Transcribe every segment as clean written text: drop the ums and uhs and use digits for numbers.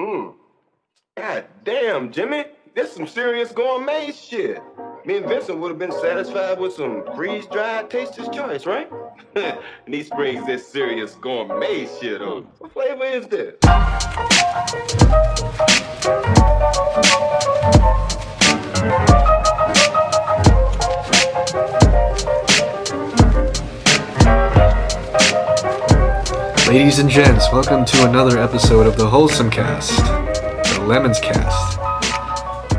Hmm. God damn, Jimmy. This some serious gourmet shit. Me and Vincent would have been satisfied with some freeze-dried Taster's Choice, right? And he springs this serious gourmet shit on. What flavor is this? Ladies and gents, welcome to another episode of the Wholesome Cast, the Lemons Cast.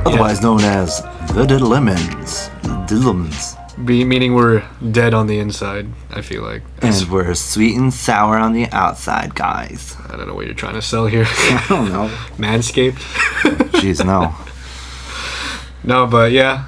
Otherwise known as the Diddlemons. Diddlemons. Meaning we're dead on the inside, I feel like. And we're sweet and sour on the outside, guys. I don't know what you're trying to sell here. I don't know. Manscaped? Jeez, no. No, but yeah.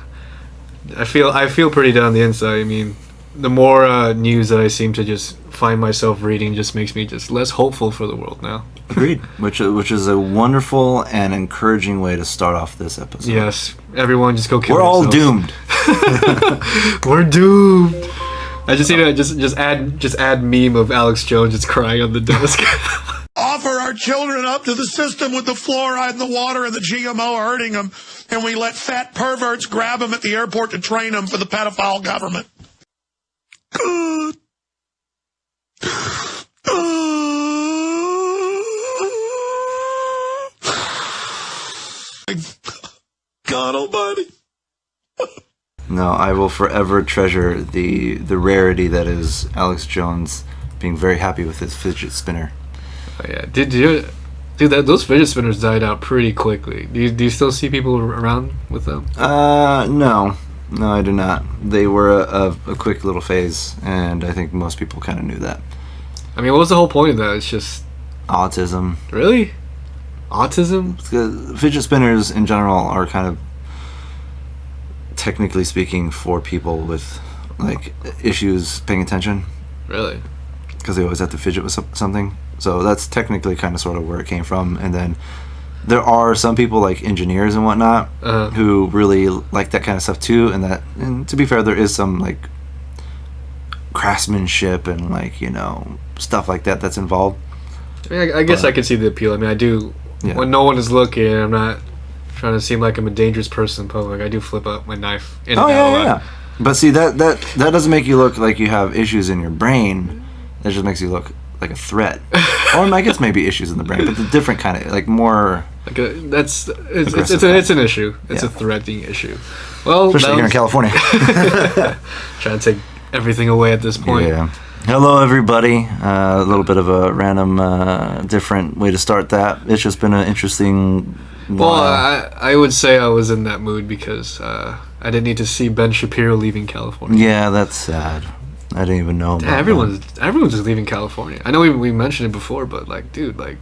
I feel pretty dead on the inside. I mean, the more news that I seem to just find myself reading just makes me just less hopeful for the world now. Agreed. Which is a wonderful and encouraging way to start off this episode. Yes. Everyone just go kill We're all yourselves. doomed. We're doomed. I just need to just add meme of Alex Jones just crying on the desk. Offer our children up to the system with the fluoride in the water and the GMO hurting them, and we let fat perverts grab them at the airport to train them for the pedophile government. Good. God almighty. No, I will forever treasure the rarity that is Alex Jones being very happy with his fidget spinner. Oh, yeah, those fidget spinners died out pretty quickly. Do you still see people around with them? No, I do not. They were a quick little phase, and I think most people kind of knew that. I mean, what was the whole point of that? It's just Autism. Really? Autism? Fidget spinners in general are kind of, technically speaking, for people with like issues paying attention. Really? Because they always have to fidget with something. So that's technically kind of sort of where it came from. And then there are some people like engineers and whatnot who really like that kind of stuff too. And to be fair, there is some like craftsmanship and like, you know, stuff like that that's involved. I mean, I guess I can see the appeal. I mean, I do. Yeah. When no one is looking, I'm not trying to seem like I'm a dangerous person in public. I do flip up my knife in and out a lot. Yeah. But see, that doesn't make you look like you have issues in your brain. That just makes you look like a threat. Or I guess maybe issues in the brain, but the different kind of, like more. Like it's an issue. It's a threatening issue. Well, especially here in California. Trying to take everything away at this point. Yeah. Hello, everybody. A little bit of a random, different way to start that. It's just been an interesting. Well, I would say I was in that mood because I didn't need to see Ben Shapiro leaving California. Yeah, that's sad. I didn't even know. Everyone's just leaving California. I know we mentioned it before, but like, dude, like,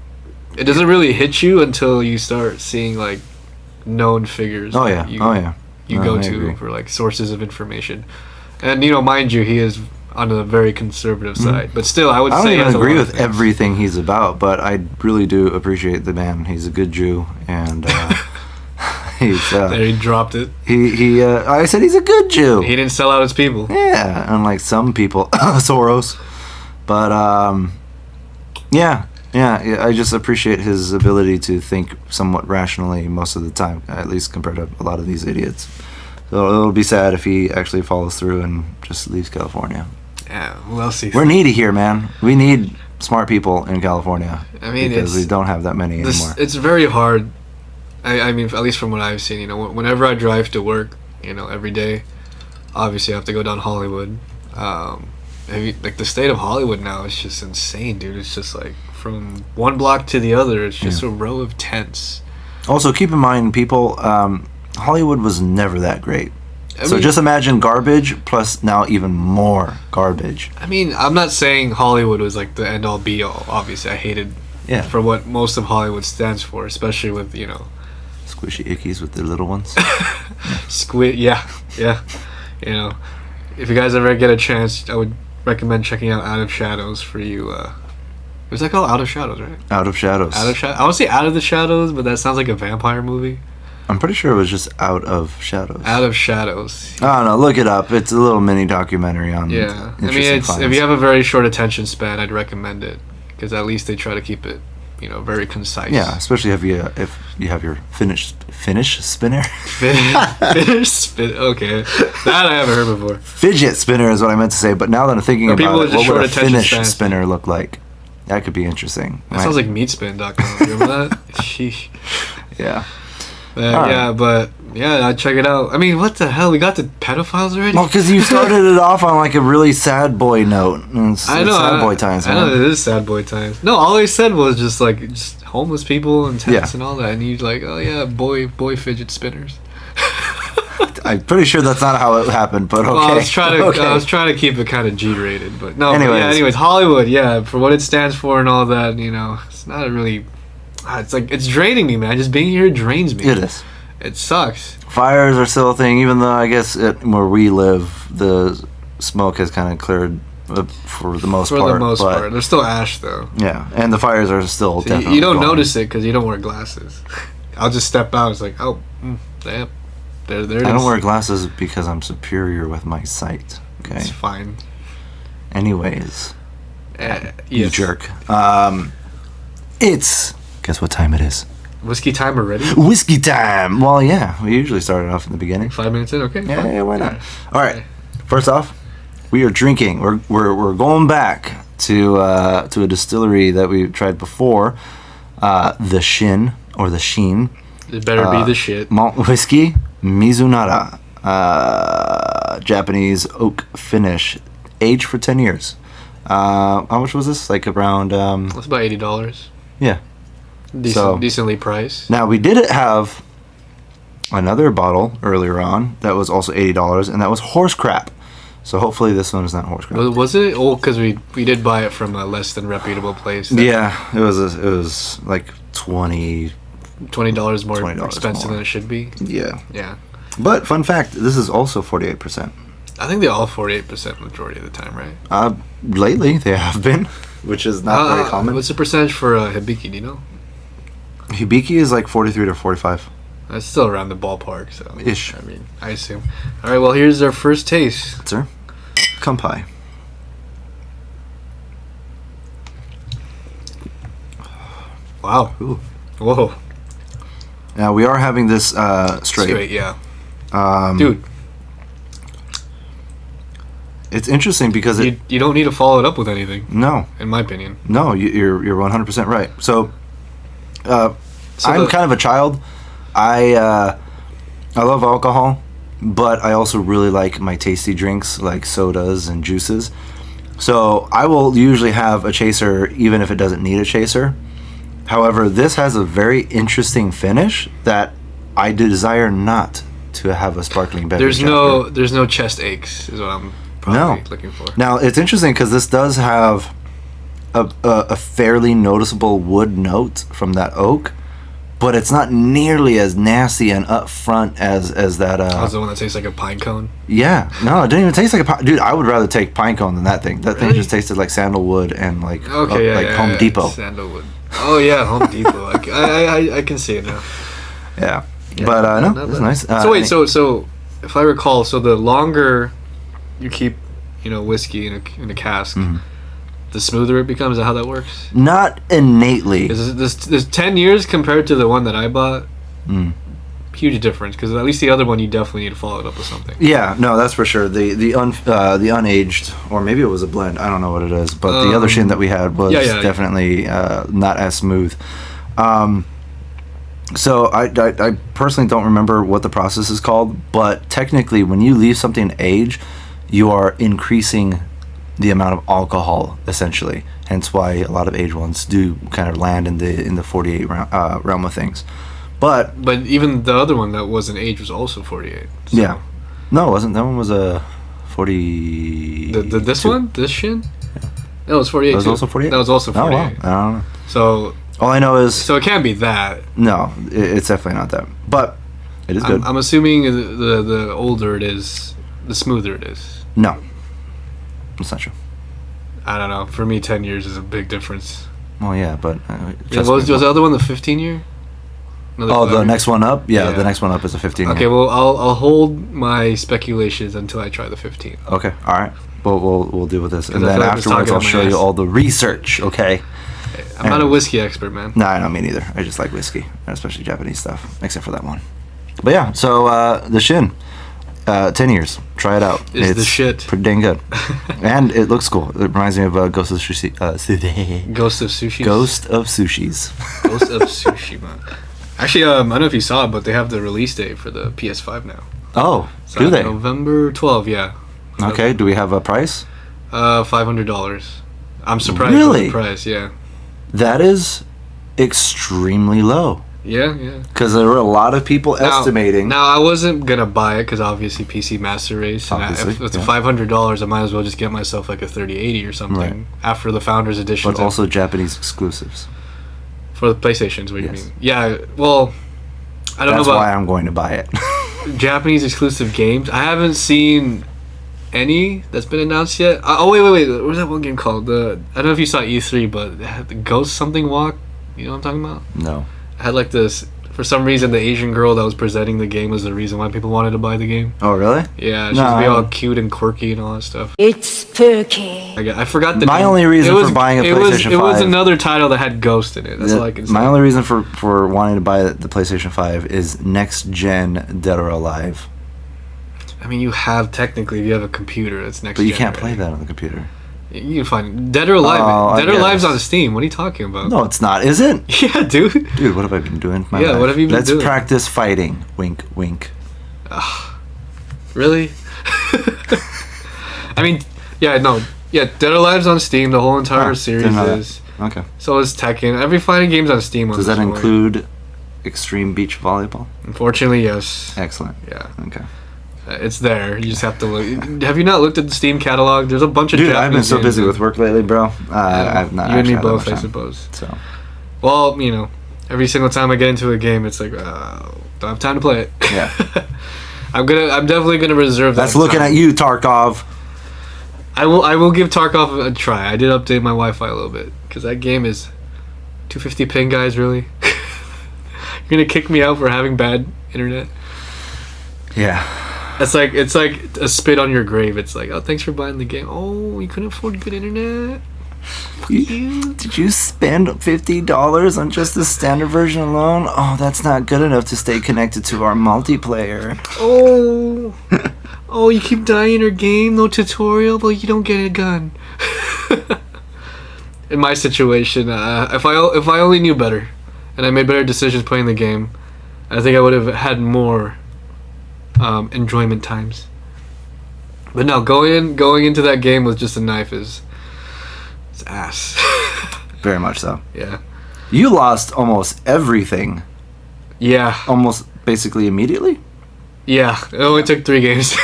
it doesn't really hit you until you start seeing like known figures. Oh yeah. You go to for like sources of information, and you know, mind you, he is on the very conservative side, but still, I don't even agree with everything he's about, but I really do appreciate the man. He's a good Jew, and he's there he dropped it. I said he's a good Jew. He didn't sell out his people. Yeah, unlike some people, Soros. But yeah, I just appreciate his ability to think somewhat rationally most of the time, at least compared to a lot of these idiots. So it'll be sad if he actually follows through and just leaves California. Yeah, we'll see. We're needy here, man. We need smart people in California. I mean, because we don't have that many anymore. It's very hard. I mean, at least from what I've seen, you know, whenever I drive to work, you know, every day, obviously I have to go down Hollywood. Like the state of Hollywood now is just insane, dude. It's just like from one block to the other, it's just a row of tents. Also, keep in mind, people, Hollywood was never that great. So just imagine garbage plus now even more garbage. I mean, I'm not saying Hollywood was like the end all be all. Obviously, I hated for what most of Hollywood stands for, especially with, you know, squishy ickies with their little ones. Yeah. You know, if you guys ever get a chance, I would recommend checking out Out of Shadows for you. Was that called Out of Shadows, right? Out of Shadows. I want to say Out of the Shadows, but that sounds like a vampire movie. I'm pretty sure it was just Out of Shadows. Out of Shadows. I don't know. Look it up. It's a little mini documentary on. Yeah, I mean, if you have a very short attention span, I'd recommend it because at least they try to keep it very concise. Yeah, especially if you have your Finnish spinner. Finish spin. Okay, that I haven't heard before. Fidget spinner is what I meant to say, but now that I'm thinking about it, what would a Finnish spinner look like? That could be interesting. That sounds like meatspin.com. Remember that? Sheesh. Yeah. I'd check it out. I mean, what the hell? We got the pedophiles already? Well, because you started it off on like a really sad boy note. It's sad boy times. I know it is sad boy times. No, all I said was just homeless people and tents and all that. And you're like, oh yeah, boy fidget spinners. I'm pretty sure that's not how it happened, but okay. Well, I was trying to keep it kind of G-rated, but no. Anyways, Hollywood, for what it stands for and all that, it's not really. It's draining me, man. Just being here drains me. It is. It sucks. Fires are still a thing, even though I guess where we live, the smoke has kind of cleared for the most part. For the most part. There's still ash, though. Yeah, and the fires are still definitely You don't going. notice it because you don't wear glasses. I'll just step out. It's like, oh, damn. There it is. I don't wear glasses because I'm superior with my sight. Okay. It's fine. Anyways. Yes. You jerk. It's... Guess what time it is? Whiskey time already? Whiskey time! Well, yeah. We usually start it off in the beginning. 5 minutes in? Okay. Yeah, why not? All right. First off, we are drinking. We're going back to a distillery that we tried before. The Shin, or the Sheen. It better be the shit. Malt whiskey, Mizunara. Japanese oak finish. Aged for 10 years. How much was this? Like around... It's about $80. Yeah. Decently priced. Now, we did have another bottle earlier on that was also $80, and that was horse crap. So hopefully this one is not horse crap. Was it? Oh, because we did buy it from a less than reputable place. Yeah, it was like $20 more expensive than it should be. Yeah. Yeah. But fun fact, this is also 48%. I think they're all 48% majority of the time, right? Lately they have been, which is not very common. What's the percentage for Hibiki? Do you know? Hibiki is like 43 to 45. That's still around the ballpark, so. Ish. I mean, I assume. All right, well, here's our first taste. Sir, Kampai. Wow. Ooh. Whoa. Now we are having this straight. Straight, yeah. Dude. It's interesting because you don't need to follow it up with anything. No. In my opinion. No, you're 100% right. So, I'm kind of a child. I love alcohol, but I also really like my tasty drinks like sodas and juices. So I will usually have a chaser even if it doesn't need a chaser. However, this has a very interesting finish that I desire not to have a sparkling beverage. There's no chest aches is what I'm probably looking for. Now it's interesting because this does have a fairly noticeable wood note from that oak, but it's not nearly as nasty and upfront as that. The one that tastes like a pine cone. Yeah, no, it didn't even taste like a pine. Dude, I would rather take pine cone than that thing. That thing Really? just tasted like sandalwood and like Home Depot. Sandalwood. Oh yeah, Home Depot. I can see it now. Yeah, but no, it's nice. So if I recall, so the longer you keep, whiskey in a cask, the smoother it becomes. Is that how that works? Not innately. There's 10 years compared to the one that I bought. Huge difference, because at least the other one you definitely need to follow it up with something. Yeah, no, that's for sure. The unaged, or maybe it was a blend. I don't know what it is, but the other Shin that we had was definitely not as smooth. So I personally don't remember what the process is called, but technically, when you leave something age, you are increasing the amount of alcohol essentially. Hence why a lot of aged ones do kind of land in the 48 realm of things. But even the other one that wasn't aged was also 48. So. Yeah, no, it wasn't. That one was a 40. This one, this Shin. Yeah. That was 48. That was also 48. That was also 48. Oh, wow. I don't know. So all I know is. So it can't be that. No, it's definitely not that. But it is good. I'm assuming the older it is, the smoother it is. No, it's not true. I don't know. For me, 10 years is a big difference. Well, yeah, but was the other one the 15 year? The next one up? Yeah, the next one up is a 15 year. Okay, well, I'll hold my speculations until I try the 15. Okay, all right. We'll deal with this, and then afterwards I'll show you all the research. Okay. I'm not a whiskey expert, man. No, I don't mean either. I just like whiskey, especially Japanese stuff, except for that one. But yeah, so the Shin, 10 years. Try it out. It's the shit. Pretty dang good. And it looks cool. It reminds me of Ghost of Sushi. Ghost of Sushi. Ghost of Sushis. Ghost of Sushi, man. Actually, I don't know if you saw it, but they have the release date for the PS5 now. Oh, So do they? November 12th, yeah. Okay, do we have a price? $500. I'm surprised Really? with the price, yeah. That is extremely low. Yeah. Because there were a lot of people estimating. Now, I wasn't going to buy it because obviously PC Master Race. And Obviously, if it's yeah. $500, I might as well just get myself like a 3080 or something Right. after the Founders Edition. But also Japanese exclusives. For the PlayStations, what do you Yes. mean? Yeah, well, I don't That's know about why I'm going to buy it. Japanese exclusive games. I haven't seen any that's been announced yet. Wait. What was that one game called? I don't know if you saw E3, but it had the Ghost something walk. You know what I'm talking about? No. I had like this. For some reason, the Asian girl that was presenting the game was the reason why people wanted to buy the game. Oh, really? Yeah, she's No. be all cute and quirky and all that stuff. It's spooky. I forgot the My name. only reason It was- for buying a it was, PlayStation It was 5 another title that had Ghost in it. That's all I can say. My only reason for wanting to buy the PlayStation 5 is next gen Dead or Alive. I mean, you have technically, if you have a computer, it's next But you gen, can't right? play that on the computer. You can find Dead or Alive. Oh, I Dead or Alive's guess. on Steam. What are you talking about? No, it's not, is it? Yeah, dude. Dude, what have I been doing? with my Yeah, life? what have you been Let's doing? practice fighting. Wink, wink. Really? I mean, yeah, no. Yeah, Dead or Alive's on Steam. The whole entire Oh, series didn't know that. is. Okay. So is Tekken. Every fighting game's on Steam. On Does this that point. include extreme beach volleyball? Unfortunately, yes. Excellent. Yeah. Okay. It's there. You just have to look. Have you not looked at the Steam catalog? There's a bunch of Dude, Japanese I've been so games busy in- with work lately, bro. I've not You and actually me had that both, much I time. suppose. So, Well, you know, every single time I get into a game, it's like, don't have time to play it. yeah. I'm definitely gonna reserve that. That's looking time. at you, Tarkov. I will give Tarkov a try. I did update my Wi-Fi a little bit because that game is 250 ping, guys. Really, you're gonna kick me out for having bad internet? Yeah. It's like a spit on your grave. It's like, oh, thanks for buying the game. Oh, you couldn't afford good internet. Did you spend $50 on just the standard version alone? Oh, that's not good enough to stay connected to our multiplayer. Oh, oh, you keep dying in your game. No tutorial, but you don't get a gun. In my situation, if I only knew better, and I made better decisions playing the game, I think I would have had more enjoyment times. But no, going into that game with just a knife is it's ass. Very much so. Yeah. You lost almost everything, Yeah. almost basically immediately. Yeah. It only took 3 games.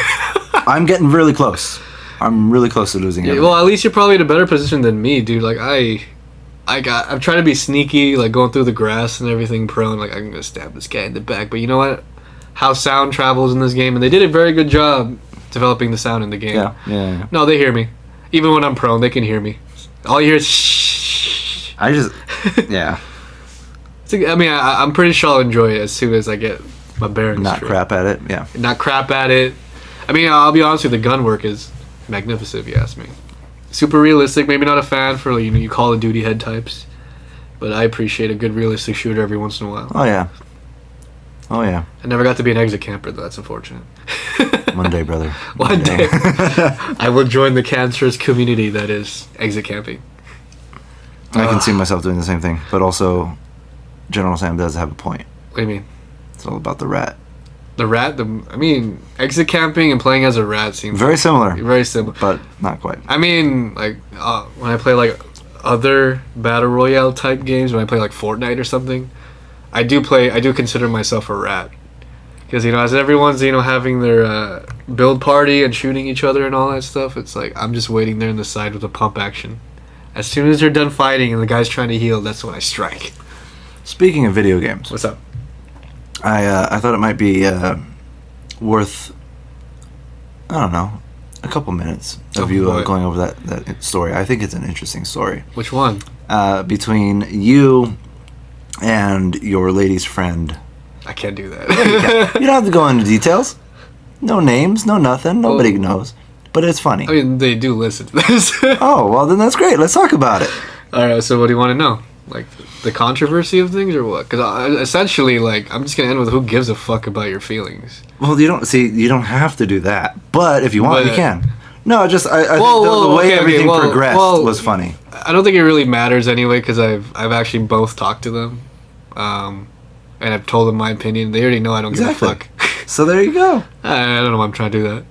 I'm getting really close. I'm really close to losing Yeah, everything. well, at least you're probably in a better position than me, dude. Like I'm trying to be sneaky, like going through the grass and everything, prone. Like I'm gonna stab this guy in the back. But you know what? How sound travels in this game, and they did a very good job developing the sound in the game. Yeah. No, they hear me. Even when I'm prone, they can hear me. All you hear is shh. I just, yeah, I mean, I'm pretty sure I'll enjoy it as soon as I get my bearings not straight. crap at it. Yeah. Not crap at it. I mean, I'll be honest with you, the gun work is magnificent, if you ask me. Super realistic. Maybe not a fan for you Call of Duty head types, but I appreciate a good realistic shooter every once in a while. Oh yeah. Oh yeah. I never got to be an exit camper, though. That's unfortunate. One day, brother. One day, I will join the cancerous community that is exit camping. I can see myself doing the same thing, but also, General Sam does have a point. What do you mean? It's all about the rat. The rat? Exit camping and playing as a rat seems Very similar, very similar. but not quite. I mean, when I play other battle royale type games, when I play Fortnite or something, I do consider myself a rat, because as everyone's having their build party and shooting each other and all that stuff, it's like I'm just waiting there on the side with a pump action. As soon as they're done fighting and the guy's trying to heal, that's when I strike. Speaking of video games, What's up? I thought it might be worth, I don't know, a couple minutes of Of you what? going over that story. I think it's an interesting story. Which one? Between you and your lady's friend. I can't do that. You don't have to go into details. No names, no nothing. Nobody Oh. knows. But it's funny. I mean, they do listen to this. Oh, well then that's great. Let's talk about it. All right. So, what do you want to know? Like the controversy of things or what? Because essentially, like, I'm just gonna end with who gives a fuck about your feelings. Well, you don't have to do that. But if you want, you can. No, I think the way everything progressed was funny. I don't think it really matters anyway because I've actually both talked to them, and I've told them my opinion. They already know I don't give a fuck. So there you go. I don't know why I'm trying to do that.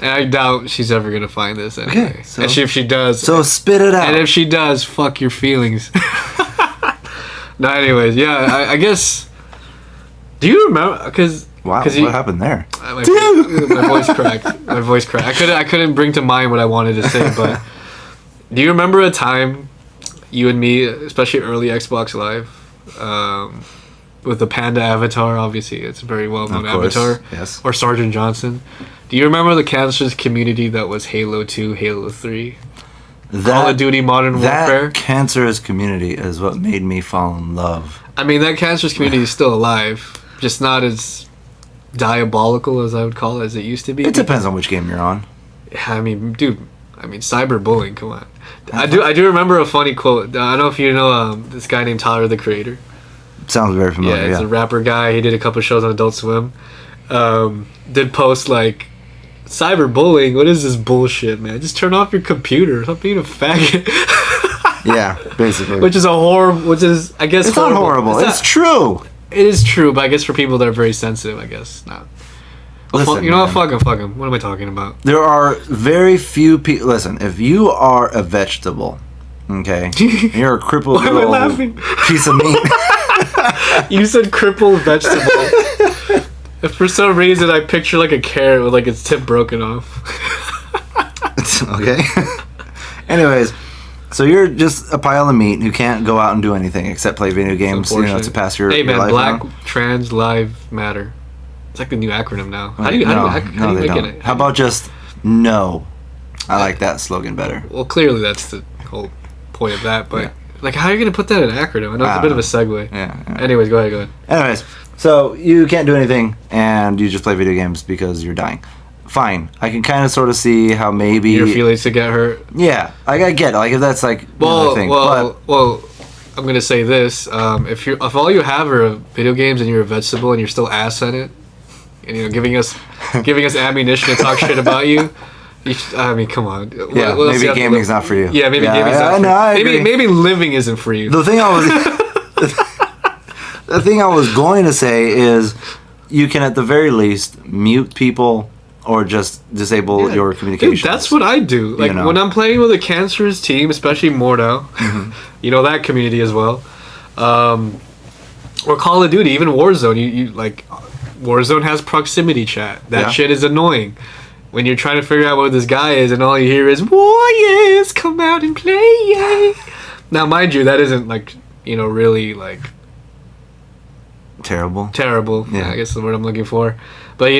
And I doubt she's ever gonna find this anyway. Okay, so, and if she does, so spit it out. And if she does, fuck your feelings. No, anyways, yeah, I guess. Do you remember? Because wow, what happened there? My voice cracked. My voice cracked. I couldn't bring to mind what I wanted to say. But do you remember a time you and me, especially early Xbox Live, with the Panda avatar? Obviously, it's a very well-known avatar. Yes. Or Sergeant Johnson. Do you remember the Cancer's community that was Halo 2, Halo 3? Call of Duty Modern Warfare? That cancerous community is what made me fall in love. I mean, that cancerous community is still alive. Just not as diabolical as I would call it as it used to be. It depends on which game you're on. I mean, dude. Cyberbullying, come on. I do remember a funny quote. I don't know if you know this guy named Tyler, the Creator. Sounds very familiar, yeah. He's a rapper guy. He did a couple shows on Adult Swim. Did post, like, cyberbullying, what is this bullshit, man? Just turn off your computer. Stop being a faggot. Yeah, basically. Which is I guess, it's not horrible. It's true. It is true, but I guess for people that are very sensitive, I guess not. Listen, you know what? Fuck him. What am I talking about? There are very few people. Listen, if you are a vegetable, okay, you're a crippled Why am I laughing? piece of meat. You said crippled vegetable. If for some reason I picture like a carrot with like its tip broken off. Okay. Anyways, so you're just a pile of meat who can't go out and do anything except play video games, to pass your Hey man, your life Black now. Trans Live Matter. It's like the new acronym now. How do you they make don't. it? How about just no? I like that slogan better. Well, clearly that's the whole point of that, but like, how are you gonna put that in an acronym? I know it's a bit of a segue. Yeah. Anyways, go ahead. Anyways, so you can't do anything and you just play video games because you're dying. Fine, I can kind of sort of see how maybe your feelings to get hurt. Yeah, I get it. Like if that's like another thing. Well, I'm gonna say this: if all you have are video games and you're a vegetable and you're still ass at it, and giving us ammunition to talk shit about you. I mean, come on. Yeah, maybe gaming's not for you. Yeah, maybe gaming's not for you. Maybe living isn't for you. The thing I was going to say is you can at the very least mute people or just disable your communication. Dude, that's what I do. Like when I'm playing with a cancerous team, especially Mordo, that community as well. Or Call of Duty, even Warzone. You like Warzone has proximity chat. That shit is annoying. When you're trying to figure out what this guy is and all you hear is warriors come out and play. Now, mind you, that isn't like, really like terrible. Yeah, I guess is the word I'm looking for. But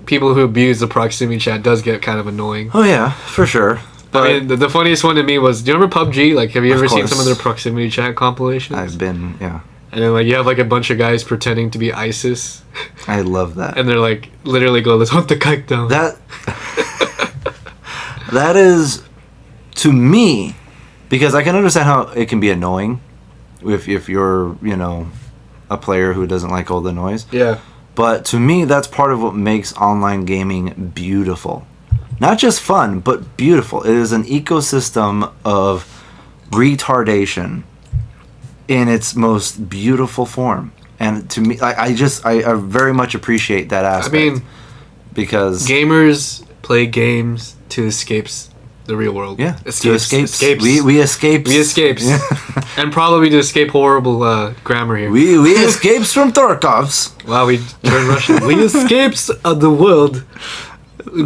people who abuse the proximity chat does get kind of annoying. Oh yeah, for sure. But I mean, the funniest one to me was, do you remember PUBG? Like, have you ever seen some of their proximity chat compilations? I've been, yeah. And then like you have like a bunch of guys pretending to be ISIS. I love that. And they're like literally go, let's hunt the kite down. That is, to me, because I can understand how it can be annoying if you're, a player who doesn't like all the noise. Yeah. But to me, that's part of what makes online gaming beautiful. Not just fun, but beautiful. It is an ecosystem of retardation in its most beautiful form. And to me, I very much appreciate that aspect. I mean, because gamers play games to escape the real world. Yeah, escapes. We escapes. Yeah. And probably to escape horrible grammar here. We escapes from Tarkov's. Wow, we turned Russian. We escapes the world.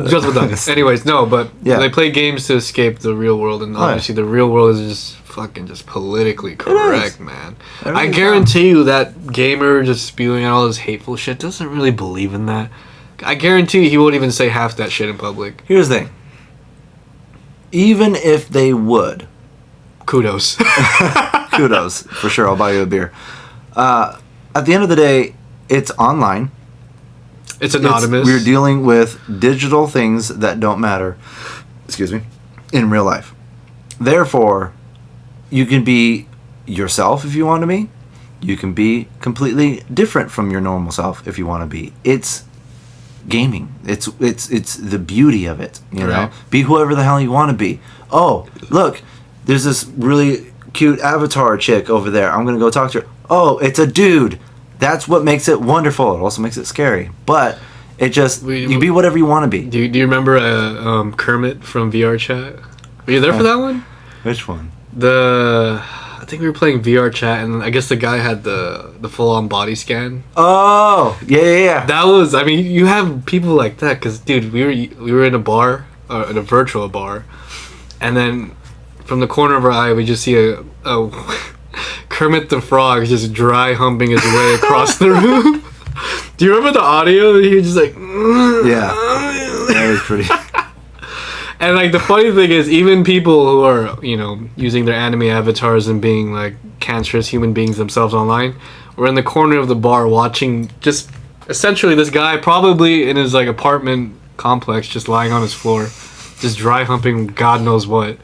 Just anyways, no, but they play games to escape the real world, and obviously the real world is just fucking just politically correct, man. I guarantee you that gamer just spewing out all this hateful shit doesn't really believe in that. I guarantee you he won't even say half that shit in public. Here's the thing. Even if they would, kudos. Kudos, for sure. I'll buy you a beer. At the end of the day, it's online. It's anonymous. We're dealing with digital things that don't matter. Excuse me. In real life. Therefore, you can be yourself if you want to be. You can be completely different from your normal self if you want to be. It's gaming. It's the beauty of it, you know? Be whoever the hell you want to be. Oh, look, there's this really cute avatar chick over there. I'm going to go talk to her. Oh, it's a dude. That's what makes it wonderful. It also makes it scary. But it just, you be whatever you want to be. Do you remember Kermit from VR Chat? Were you there for that one? Which one? I think we were playing VR Chat, and I guess the guy had the full-on body scan. Oh, yeah. That was, I mean, you have people like that, because, dude, we were in a bar, in a virtual bar, and then from the corner of our eye, we just see a Kermit the Frog just dry humping his way across the room. Do you remember the audio? He was just like... Yeah. That was pretty... And, like, the funny thing is, even people who are, you know, using their anime avatars and being, like, cancerous human beings themselves online, were in the corner of the bar watching just, essentially, this guy probably in his, like, apartment complex just lying on his floor, just dry humping God knows what.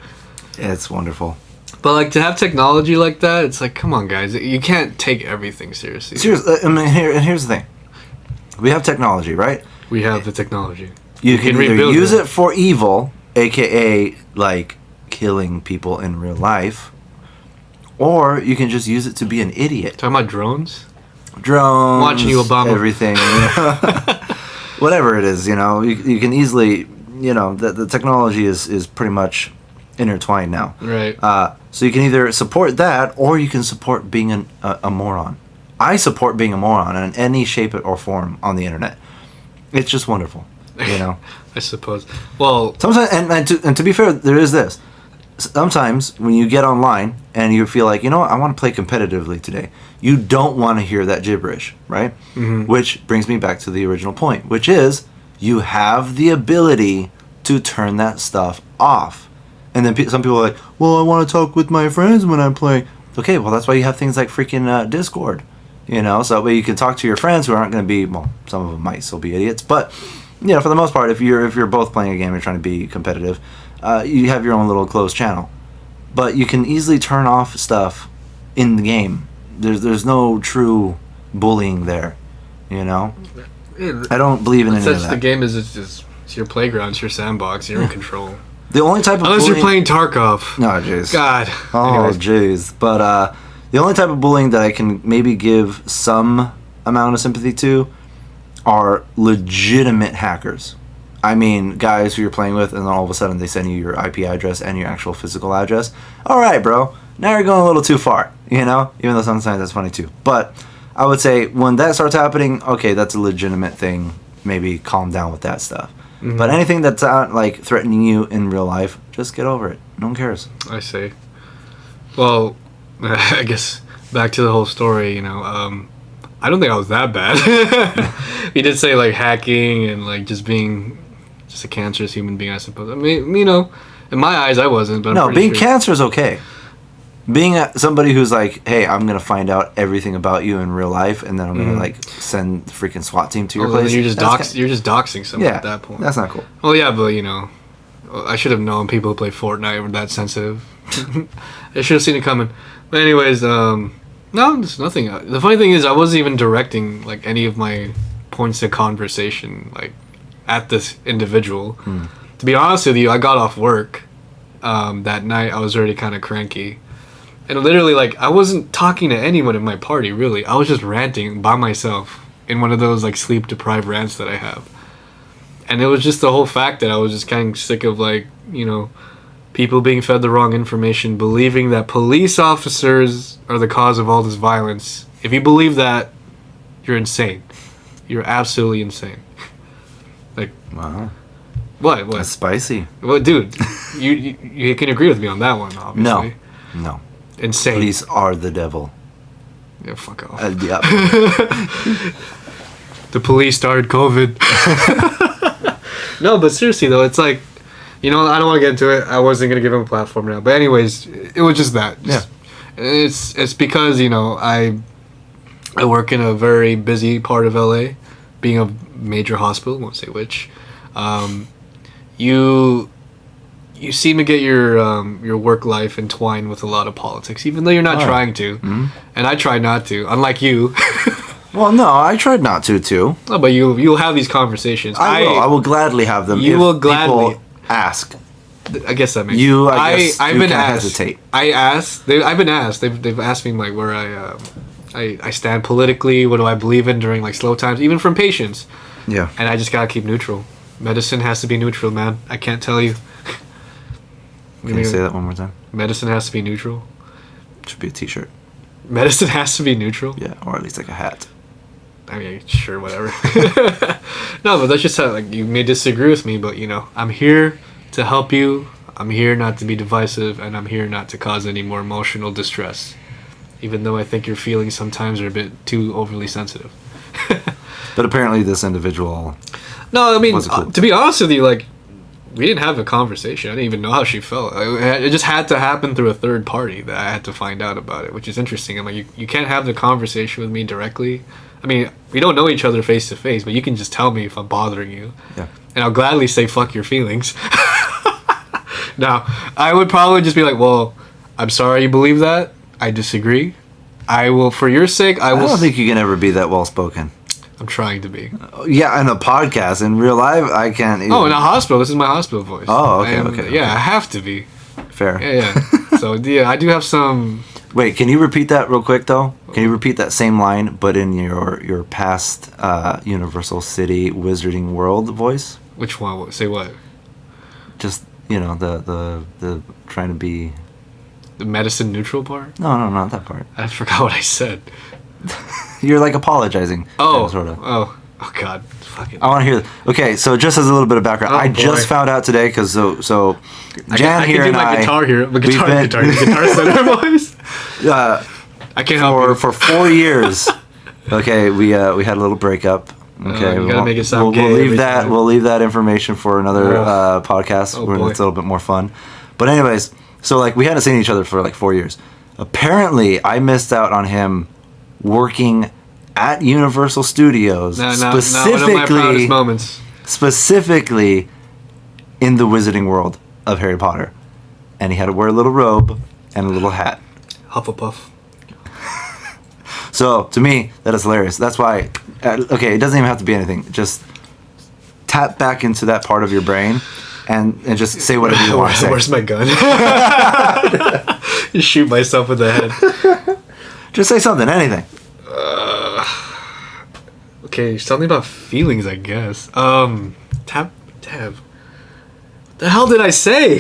Yeah, it's wonderful. But, like, to have technology like that, it's like, come on, guys. You can't take everything seriously. Seriously, I mean, here's the thing. We have technology, right? We have the technology. You can either use it for evil... AKA like killing people in real life, or you can just use it to be an idiot. Talking about drones, watching you, Obama, everything, you know? Whatever it is, you know, you can easily, you know, the technology is pretty much intertwined now, right? So you can either support that, or you can support being a moron. I support being a moron in any shape or form on the internet. It's just wonderful, you know. I suppose. Well, sometimes, and to be fair, there is this. Sometimes when you get online and you feel like, you know what, I want to play competitively today, you don't want to hear that gibberish, right? Mm-hmm. Which brings me back to the original point, which is you have the ability to turn that stuff off. And then some people are like, well, I want to talk with my friends when I'm playing. Okay, well, that's why you have things like freaking Discord, you know, so that way you can talk to your friends who aren't going to be, well, some of them might still be idiots, but... You know, for the most part, if you're both playing a game and you're trying to be competitive, you have your own little closed channel. But you can easily turn off stuff in the game. There's no true bullying there, you know? I don't believe in any of that. The game is it's your playground, it's your sandbox, you're in control. The only type of Unless bullying... you're playing Tarkov. No, jeez. God. Oh, jeez. But the only type of bullying that I can maybe give some amount of sympathy to are legitimate hackers. I mean, guys who you're playing with, and then all of a sudden they send you your IP address and your actual physical address. All right, bro. Now you're going a little too far, you know? Even though sometimes that's funny too. But I would say when that starts happening, okay, that's a legitimate thing. Maybe calm down with that stuff. Mm-hmm. But anything that's not, like, threatening you in real life, just get over it. No one cares. I see. Well, I guess back to the whole story, you know, I don't think I was that bad. He did say, like, hacking and, like, just being just a cancerous human being, I suppose. I mean, you know, in my eyes, I wasn't. But no, being cancer is okay. Being somebody who's like, hey, I'm going to find out everything about you in real life, and then I'm going to, like, send the freaking SWAT team to your place. You're just doxing someone at that point. That's not cool. Well, yeah, but, you know, I should have known people who play Fortnite were that sensitive. I should have seen it coming. But anyways, no, there's nothing. The funny thing is, I wasn't even directing, like, any of my points of conversation, like, at this individual. To be honest with you, I got off work that night. I was already kind of cranky. And literally, like, I wasn't talking to anyone in my party, really. I was just ranting by myself in one of those, like, sleep-deprived rants that I have. And it was just the whole fact that I was just kind of sick of, like, you know, people being fed the wrong information, believing that police officers are the cause of all this violence. If you believe that, you're insane. You're absolutely insane. Like, wow. What? That's spicy. Well, dude, you can agree with me on that one, obviously. No. Insane. Police are the devil. Yeah, fuck off. Yeah. The police started COVID. No, but seriously though, it's like, you know, I don't want to get into it. I wasn't gonna give him a platform now, but anyways, it was just that. Yeah. It's because, you know, I work in a very busy part of LA, being a major hospital. Won't say which. You you seem to get your work life entwined with a lot of politics, even though you're not trying to. Mm-hmm. And I try not to, unlike you. Well, no, I tried not to too. No, but you'll have these conversations. I will gladly have them. You will gladly people ask. I guess that makes you. I guess I've you been can't asked. hesitate. I've been asked. They've asked me like where I stand politically. What do I believe in during like slow times, even from patients. Yeah. And I just gotta keep neutral. Medicine has to be neutral, man. I can't tell you. Can you say that one more time? Medicine has to be neutral. Should be a T-shirt. Medicine has to be neutral. Yeah, or at least like a hat. I mean, sure, whatever. No, but that's just how, like, you may disagree with me, but, you know, I'm here to help you. I'm here not to be divisive, and I'm here not to cause any more emotional distress. Even though I think your feelings sometimes are a bit too overly sensitive. But apparently this individual... No, I mean, cool. to be honest with you, like, we didn't have a conversation. I didn't even know how she felt. It just had to happen through a third party that I had to find out about it, which is interesting. I'm like, you can't have the conversation with me directly. I mean, we don't know each other face to face, but you can just tell me if I'm bothering you. Yeah. And I'll gladly say, fuck your feelings. Now, I would probably just be like, well, I'm sorry you believe that. I disagree. I will, for your sake, I will... I don't think you can ever be that well-spoken. I'm trying to be. Yeah, in a podcast. In real life, I can't even... Oh, in a hospital. This is my hospital voice. Oh, okay. Yeah, I have to be. Fair. Yeah. So, yeah, I do have some... Wait, can you repeat that real quick, though? Can you repeat that same line, but in your past Universal City Wizarding World voice? Which one? Say what? Just, you know, the trying to be... The medicine neutral part? No, not that part. I forgot what I said. You're like apologizing. Oh, sort of. Oh, God. Fucking. I want to hear. Okay, so just as a little bit of background, Oh, I boy. just found out today because so Jan I here can do and my I guitar here. My we've guitar center voice. I can't help you. for 4 years. Okay, we had a little breakup. Okay, you gotta make it sound gay we'll leave every that. time. We'll leave that information for another podcast Oh, when boy. it's a little bit more fun. But anyways, so like we hadn't seen each other for like 4 years. Apparently, I missed out on him working at Universal Studios, One of my proudest moments. specifically in the wizarding world of Harry Potter, and he had to wear a little robe and a little hat. Hufflepuff. So to me, that is hilarious. That's why. Okay, it doesn't even have to be anything. Just tap back into that part of your brain, and just say whatever you want to say. Where's my gun? You shoot myself in the head. Just say something, anything. Okay, something about feelings, I guess. Tab. What the hell did I say?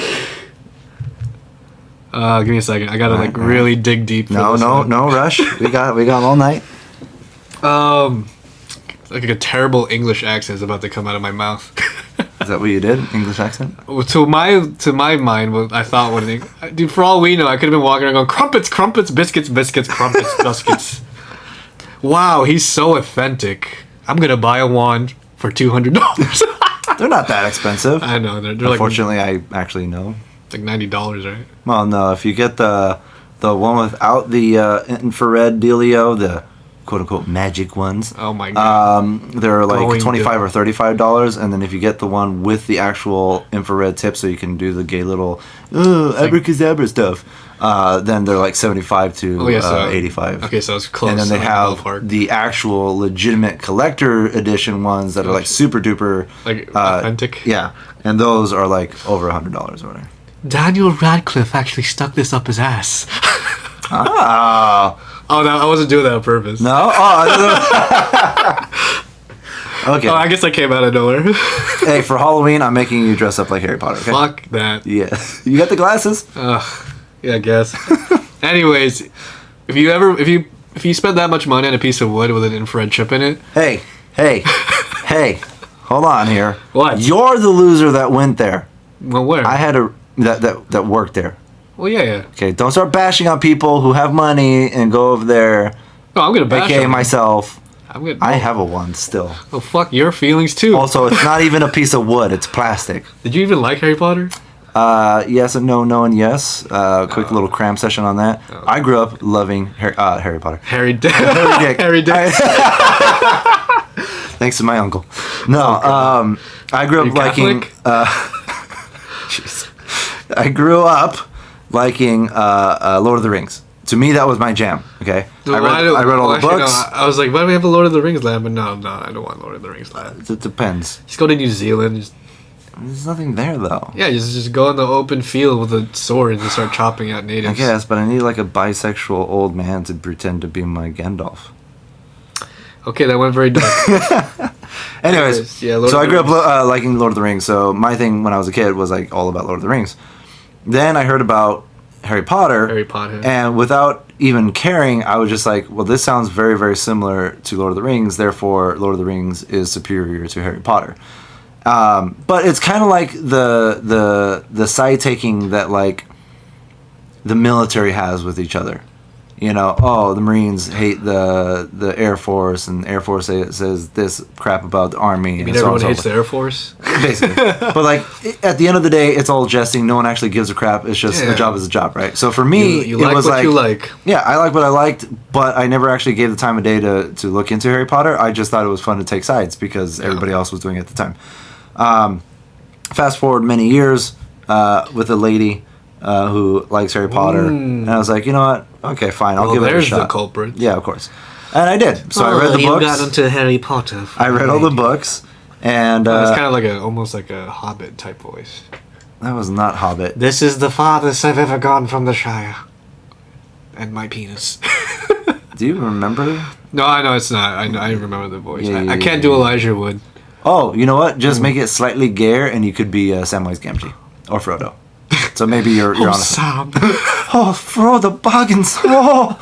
Give me a second. I gotta really dig deep. For No, this one. no rush. We got all night. Like a terrible English accent is about to come out of my mouth. Is that what you did? English accent? To my mind, what I thought dude, for all we know, I could have been walking around going crumpets, biscuits, crumpets, biscuits. Wow, he's so authentic. I'm gonna buy a wand for $200. They're not that expensive. I know they're Unfortunately, I actually know. like $90, right? Well, no. If you get the one without the infrared dealio, the quote unquote magic ones. Oh my god. They're like Going $25 or $35, and then if you get the one with the actual infrared tip, so you can do the gay little abracadabra stuff, then they're like $75 to $85. Okay, so it's close. And then they like have ballpark. the actual legitimate collector edition ones that are like super duper like authentic. Yeah, and those are like over $100 or whatever. Daniel Radcliffe actually stuck this up his ass. Ah. Oh, no, I wasn't doing that on purpose. No? Oh, okay. Oh, I guess I came out of nowhere. Hey, for Halloween, I'm making you dress up like Harry Potter, okay? Fuck that. Yeah. You got the glasses? Yeah, I guess. Anyways, if you spend that much money on a piece of wood with an infrared chip in it, Hey. Hold on here. What? You're the loser that went there. well, where? I had that worked there. Well, yeah. Okay, don't start bashing on people who have money and go over there. No, I'm gonna bash AKA on myself. I'm gonna. I have a one still. Oh, fuck your feelings too. Also, it's not even a piece of wood. It's plastic. Did you even like Harry Potter? Yes and no, no and yes. Quick little cram session on that. I grew up loving Harry Potter. Harry Dick. Harry Dick. Harry Dick. Thanks to my uncle. No, I grew up liking. Catholic? Jeez. I grew up liking Lord of the Rings. To me, that was my jam. Okay, I read all the books. I was like, why do we have a Lord of the Rings lab? But no, I don't want Lord of the Rings lab. It depends. Just go to New Zealand. There's nothing there though. Yeah, just go in the open field with a sword and just start chopping out natives. I guess, but I need like a bisexual old man to pretend to be my Gandalf. Okay, that went very dark. Anyways, yeah, so I grew up liking Lord of the Rings. So my thing when I was a kid was like all about Lord of the Rings. Then I heard about Harry Potter. And without even caring, I was just like, well, this sounds very, very similar to Lord of the Rings. Therefore, Lord of the Rings is superior to Harry Potter. But it's kind of like the side taking that like the military has with each other. You know, oh, the Marines hate the Air Force, and the Air Force says this crap about the Army. You mean everyone hates the Air Force? Basically. But like, at the end of the day, it's all jesting. No one actually gives a crap. It's just a job is a job, right? So for me, you like what you like. Yeah, I like what I liked, but I never actually gave the time of day to look into Harry Potter. I just thought it was fun to take sides because everybody else was doing it at the time. Fast forward many years with a lady who likes Harry Potter, and I was like, you know what? Okay, fine, I'll give it a shot. There's the culprit. Yeah, of course. And I did. So I read the books. You got into Harry Potter. I read all the books, and it's kind of almost like a Hobbit type voice. That was not Hobbit. This is the farthest I've ever gone from the Shire, and my penis. Do you remember? No, I know it's not. I remember the voice. Yeah, I can't do Elijah Wood. Oh, you know what? Just make it slightly gayer, and you could be Samwise Gamgee or Frodo. So maybe you're on. Sam. Oh, Frodo Baggins. Oh.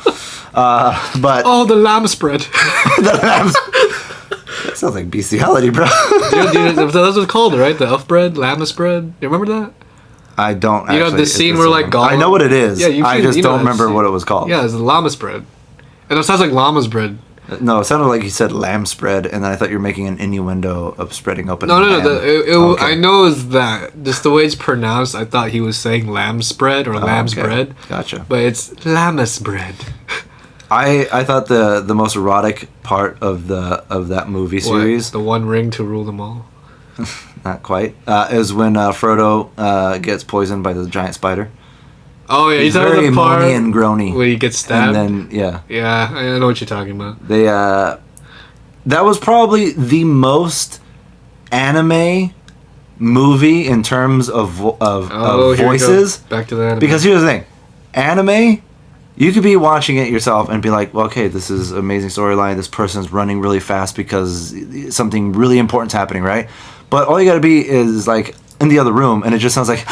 But the lamb spread. The lamb. That sounds like bestiality, bro. Dude, that's what it's called, right? The elf bread, lamb spread. You remember that? I don't. You know the scene where like Gollum. I know what it is. Yeah, I just don't remember what it was called. Yeah, it's the llama spread, and it sounds like llama's bread. No, it sounded like you said lamb spread, and then I thought you were making an innuendo of spreading open. No. Okay. I know it's that. Just the way it's pronounced, I thought he was saying lamb spread or lamb's bread. Gotcha. But it's llama's bread. I thought the most erotic part of that movie series, the One Ring to rule them all. Not quite. Is when Frodo gets poisoned by the giant spider. Oh yeah, he's very moany and groany when he gets stabbed. And then yeah, I know what you're talking about. They that was probably the most anime movie in terms of voices. Back to that. Because here's the thing, anime. You could be watching it yourself and be like, well, okay, this is an amazing storyline. This person's running really fast because something really important's happening, right? But all you gotta be is like in the other room, and it just sounds like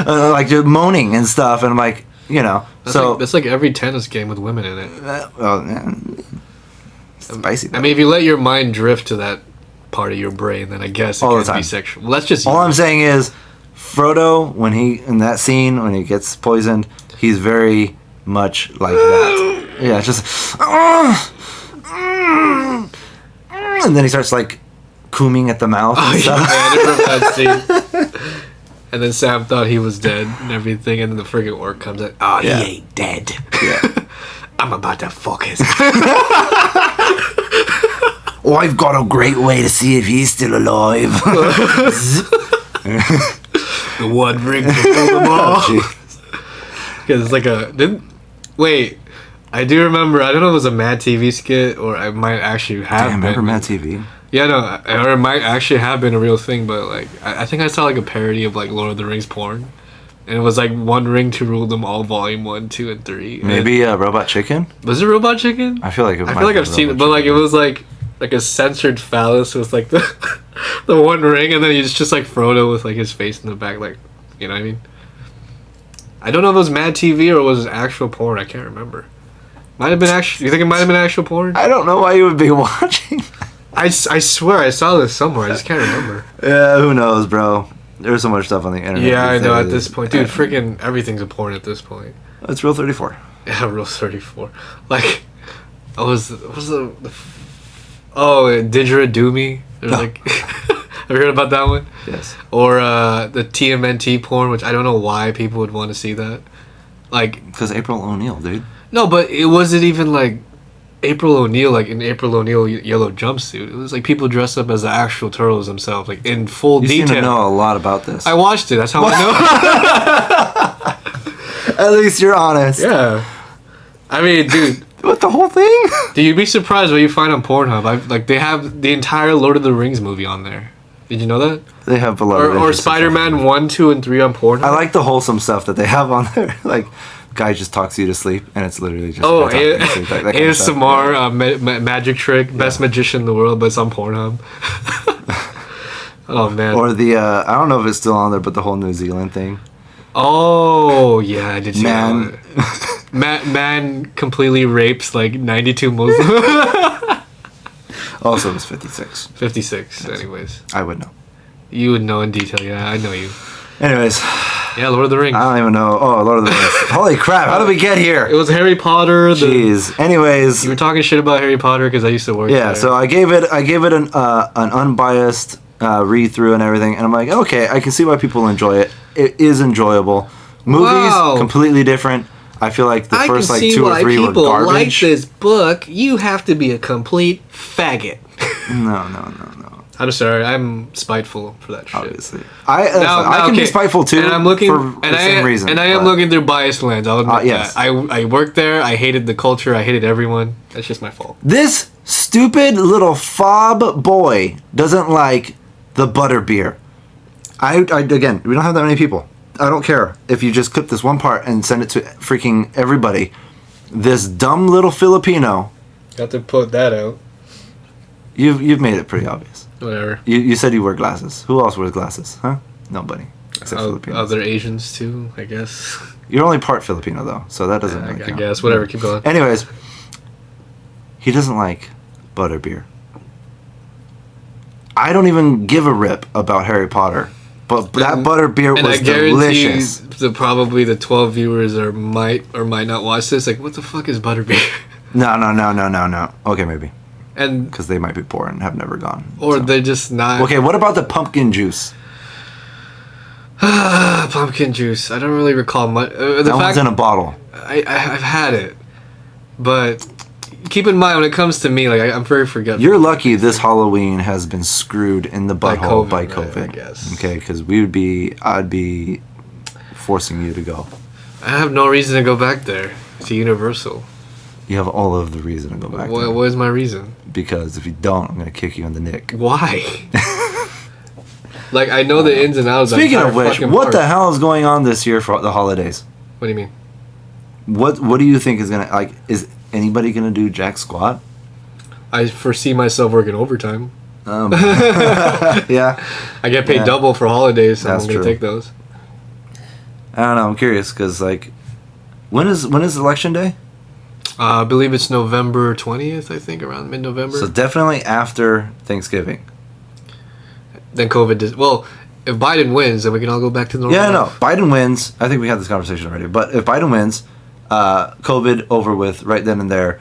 like just moaning and stuff, and I'm like, you know. That's like every tennis game with women in it. Spicy. I mean, if you let your mind drift to that part of your brain, then I guess it can be sexual. Well, that's just all I'm saying is, Frodo, when he in that scene when he gets poisoned, he's very much like that. Yeah, just and then he starts like cooming at the mouth. And stuff. Yeah, I remember that scene. And then Sam thought he was dead and everything, and then the friggin' orc comes in. Oh, he ain't dead. Yeah. I'm about to fuck his ass. Oh, I've got a great way to see if he's still alive. The One Ring to rule them all. Because it's like wait, I do remember, I don't know if it was a Mad TV skit, or I might actually have been. Remember Mad TV? Yeah, no, or it might actually have been a real thing, but like, I think I saw like a parody of like Lord of the Rings porn. And it was like One Ring to Rule Them All, Volume 1, 2, and 3. Maybe Robot Chicken? Was it Robot Chicken? I feel like it I feel like I've seen it, but like it was like a censored phallus with like the One Ring, and then he's just like Frodo with like his face in the back, like, you know what I mean? I don't know if it was Mad TV or it was actual porn. I can't remember. Might have been actual. You think it might have been actual porn? I don't know why you would be watching. I swear I saw this somewhere. I just can't remember. Yeah, who knows, bro? There's so much stuff on the internet. Yeah, I know at this point. Dude, freaking everything's a porn at this point. It's Rule 34. Yeah, Rule 34. Like, was the Didgeridoo. There's like, have you heard about that one? Yes. Or the TMNT porn, which I don't know why people would want to see that. Like, because April O'Neil, dude. No, but it wasn't even like. April O'Neil, like in April O'Neil yellow jumpsuit. It was like people dressed up as the actual turtles themselves, like in full You detail. seem to know a lot about this. I watched it. That's how I know. At least you're honest. Yeah. I mean, dude. What, the whole thing? Dude, you'd be surprised what you find on Pornhub. They have the entire Lord of the Rings movie on there. Did you know that? They have a lot of Or interesting Spider-Man stuff. 1, 2, and 3 on Pornhub. I like the wholesome stuff that they have on there. Like, guy just talks you to sleep, and it's literally just Oh, a guy talking you to sleep. That kind of stuff. ASMR magic trick, best magician in the world, but it's on Pornhub. Oh man. Or the I don't know if it's still on there, but the whole New Zealand thing. Oh yeah, I did see Man. that. Man completely rapes like 92 Muslims. Also, it was 56. 56. Anyways, I would know. you would know in detail. Yeah, I know you. Anyways, Yeah, Lord of the Rings. I don't even know. Oh, Lord of the Rings. Holy crap! How did we get here? It was Harry Potter. Jeez. Anyways, You were talking shit about Harry Potter because I used to work yeah. there. So I gave it an unbiased read through and everything, and I'm like, okay, I can see why people enjoy it. It is enjoyable. Movies Wow. completely different. I feel like the first like 2 or 3 were garbage. this book. You have to be a complete faggot. No. I'm sorry. I'm spiteful for that shit. Obviously, I can be okay. spiteful too. And I'm looking for and the same reason. And I am but- looking through biased lens. I'll admit yes. that. I worked there. I hated the culture. I hated everyone. That's just my fault. This stupid little fob boy doesn't like the butterbeer. I again, we don't have that many people. I don't care if you just clip this one part and send it to freaking everybody. This dumb little Filipino. Got to put that out. You've made it pretty obvious. Whatever. You said you wear glasses. Who else wears glasses? Huh? Nobody. Except Filipinos. Other Asians too, I guess. You're only part Filipino though, so that doesn't. I really count. guess. Whatever. Keep going. Anyways, he doesn't like butterbeer. I don't even give a rip about Harry Potter, but that butterbeer And was I guarantee delicious. probably the 12 viewers might or might not watch this. Like, what the fuck is butterbeer? No. Okay, maybe And because they might be poor and have never gone. or so. they're just not. Okay, what about the pumpkin juice? Pumpkin juice. I don't really recall much. That one's in a bottle. I've had it, but keep in mind when it comes to me, like I'm very forgetful. You're lucky this Halloween has been screwed in the By butthole COVID, by right, COVID. I guess. Okay, because I'd be forcing you to go. I have no reason to go back there to Universal. You have all of the reason to go back there. What is my reason? Because if you don't, I'm gonna kick you in the nick. Why? Like I know the ins and outs. Speaking entire of which, fucking what park. the hell is going on this year for the holidays? What do you mean? What do you think is gonna like? Is anybody gonna do jack squat? I foresee myself working overtime. Yeah, I get paid Yeah. double for holidays, so That's I'm gonna true. take those. I don't know. I'm curious because like, when is election day? I believe it's November 20th. I think around mid-November. So definitely after Thanksgiving. Then COVID does. Well, if Biden wins, then we can all go back to normal. Yeah, no. life. Biden wins. I think we had this conversation already. But if Biden wins, COVID over with right then and there.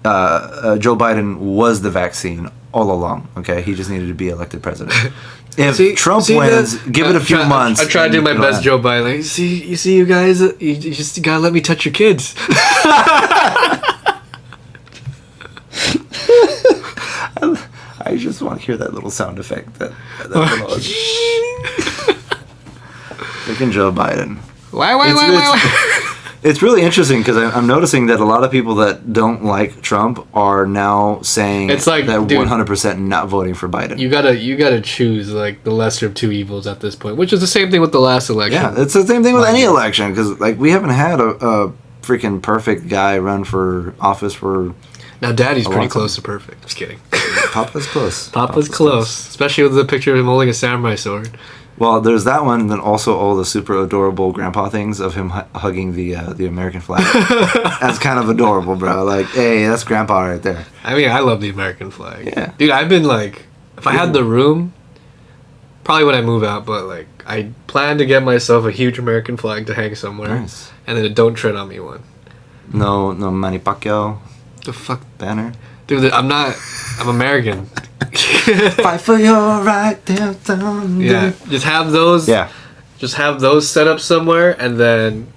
Joe Biden was the vaccine all along. Okay, he just needed to be elected president. If Trump wins, give it a few months. I try to do my it'll best, happen. Joe Biden. Like, you see, you guys, you just gotta let me touch your kids. I just want to hear that little sound effect. That little. Freaking Joe Biden. Why? It's really interesting because I'm noticing that a lot of people that don't like Trump are now saying It's like, that dude, 100% not voting for Biden. You gotta choose like the lesser of two evils at this point, which is the same thing with the last election. Yeah, it's the same thing with any election because like we haven't had a freaking perfect guy run for office for. Now, Daddy's A pretty lot close to perfect. Just kidding. Papa's close. Papa's close, especially with the picture of him holding a samurai sword. Well, there's that one, and then also all the super adorable grandpa things of him hugging the American flag. That's kind of adorable, bro. Like, hey, that's grandpa right there. I mean, I love the American flag. Yeah. Dude, I've been like, if I had the room, probably when I move out, but like, I plan to get myself a huge American flag to hang somewhere. Nice. And then a Don't Tread on Me one. No Manny Pacquiao The fuck? banner. Dude, I'm American. Fight for your right downtown. Yeah. Just have those. Yeah. Just have those set up somewhere, and then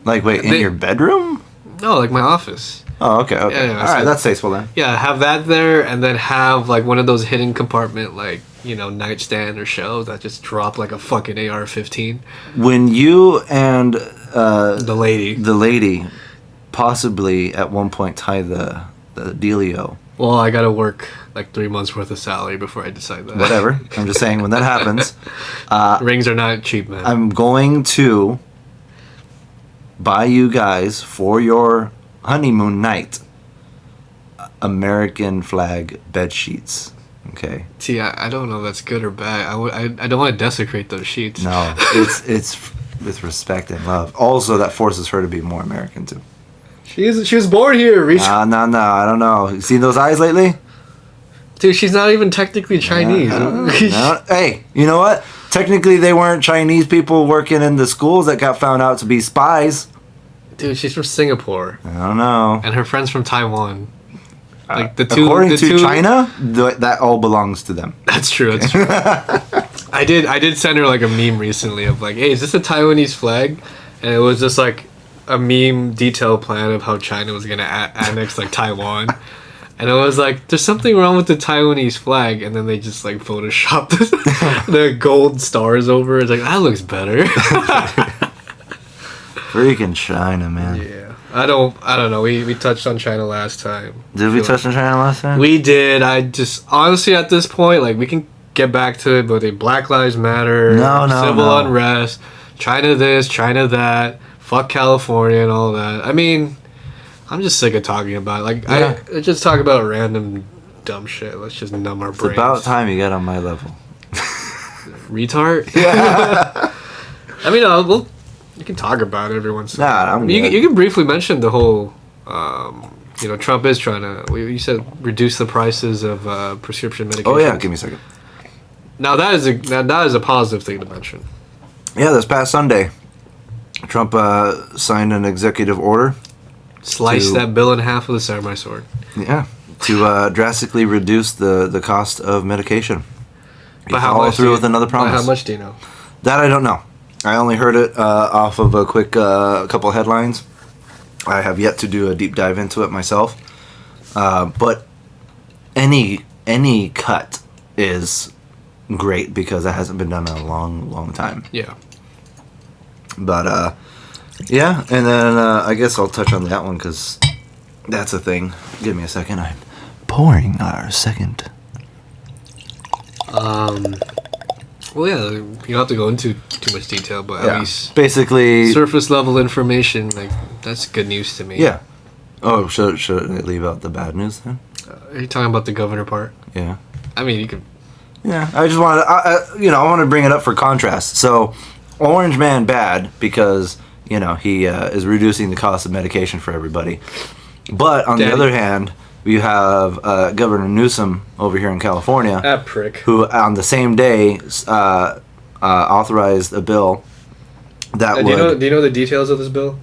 Like, wait, in They- your bedroom? no, like my office. Oh, okay. Yeah, All right, so- that's tasteful then. Yeah, have that there, and then have like one of those hidden compartment, like, you know, nightstand or shelves that just drop like a fucking AR-15. When you and The lady possibly at one point tie the dealio. Well, I gotta work like 3 months worth of salary before I decide that. Whatever. I'm just saying when that happens, Rings are not cheap, man. I'm going to buy you guys for your honeymoon night American flag bed sheets. Okay. See, I don't know if that's good or bad. I don't want to desecrate those sheets. No, it's with respect and love. Also, that forces her to be more American too. She was born here, Reach. No, I don't know. You seen those eyes lately? Dude, she's not even technically Chinese. No. Hey, you know what? Technically, they weren't Chinese people working in the schools that got found out to be spies. Dude, she's from Singapore, I don't know. and her friend's from Taiwan. Like According to China, that all belongs to them. That's true. That's true. I did send her like a meme recently of like, hey, is this a Taiwanese flag? And it was just like a meme detail plan of how China was gonna annex like Taiwan. And it was like, there's something wrong with the Taiwanese flag, and then they just like photoshopped the gold stars over. It's like, that looks better. Freaking China, man. Yeah, I don't know. We touched on China last time. Did we touch on China last time? We did. I just honestly at this point, like, we can get back to it, but Black Lives Matter, civil unrest, China this, China that, fuck California and all that. I mean, I'm just sick of talking about it. Like, Yeah. I just talk about random dumb shit. Let's just numb our It's brains. about time you got on my level. Retard. Yeah. I mean, you can talk about it every once in a while. Nah, I'm You good. can briefly mention the whole, you know, Trump is trying to, you said, reduce the prices of prescription medication. Oh yeah, give me a second. Now that is a positive thing to mention. Yeah, this past Sunday, Trump signed an executive order. Slice that bill in half with a samurai sword. Yeah, to drastically reduce the cost of medication. He But how followed much? through with another promise. How much do you know? That I don't know. I only heard it off of a quick couple headlines. I have yet to do a deep dive into it myself. But any cut is great because that hasn't been done in a long time. Yeah. But yeah, and then I guess I'll touch on that one because that's a thing. Give me a second. I'm pouring our second. Well, yeah, you don't have to go into too much detail, but at least basically surface level information, like, that's good news to me. Yeah. Oh, should I leave out the bad news then? Are you talking about the governor part? Yeah. I mean, you could. Yeah, I just wanted, I want to bring it up for contrast. So, Orange Man bad because he is reducing the cost of medication for everybody. But on the other hand, you have Governor Newsom over here in California, That prick. who on the same day authorized a bill that would. Do you know the details of this bill?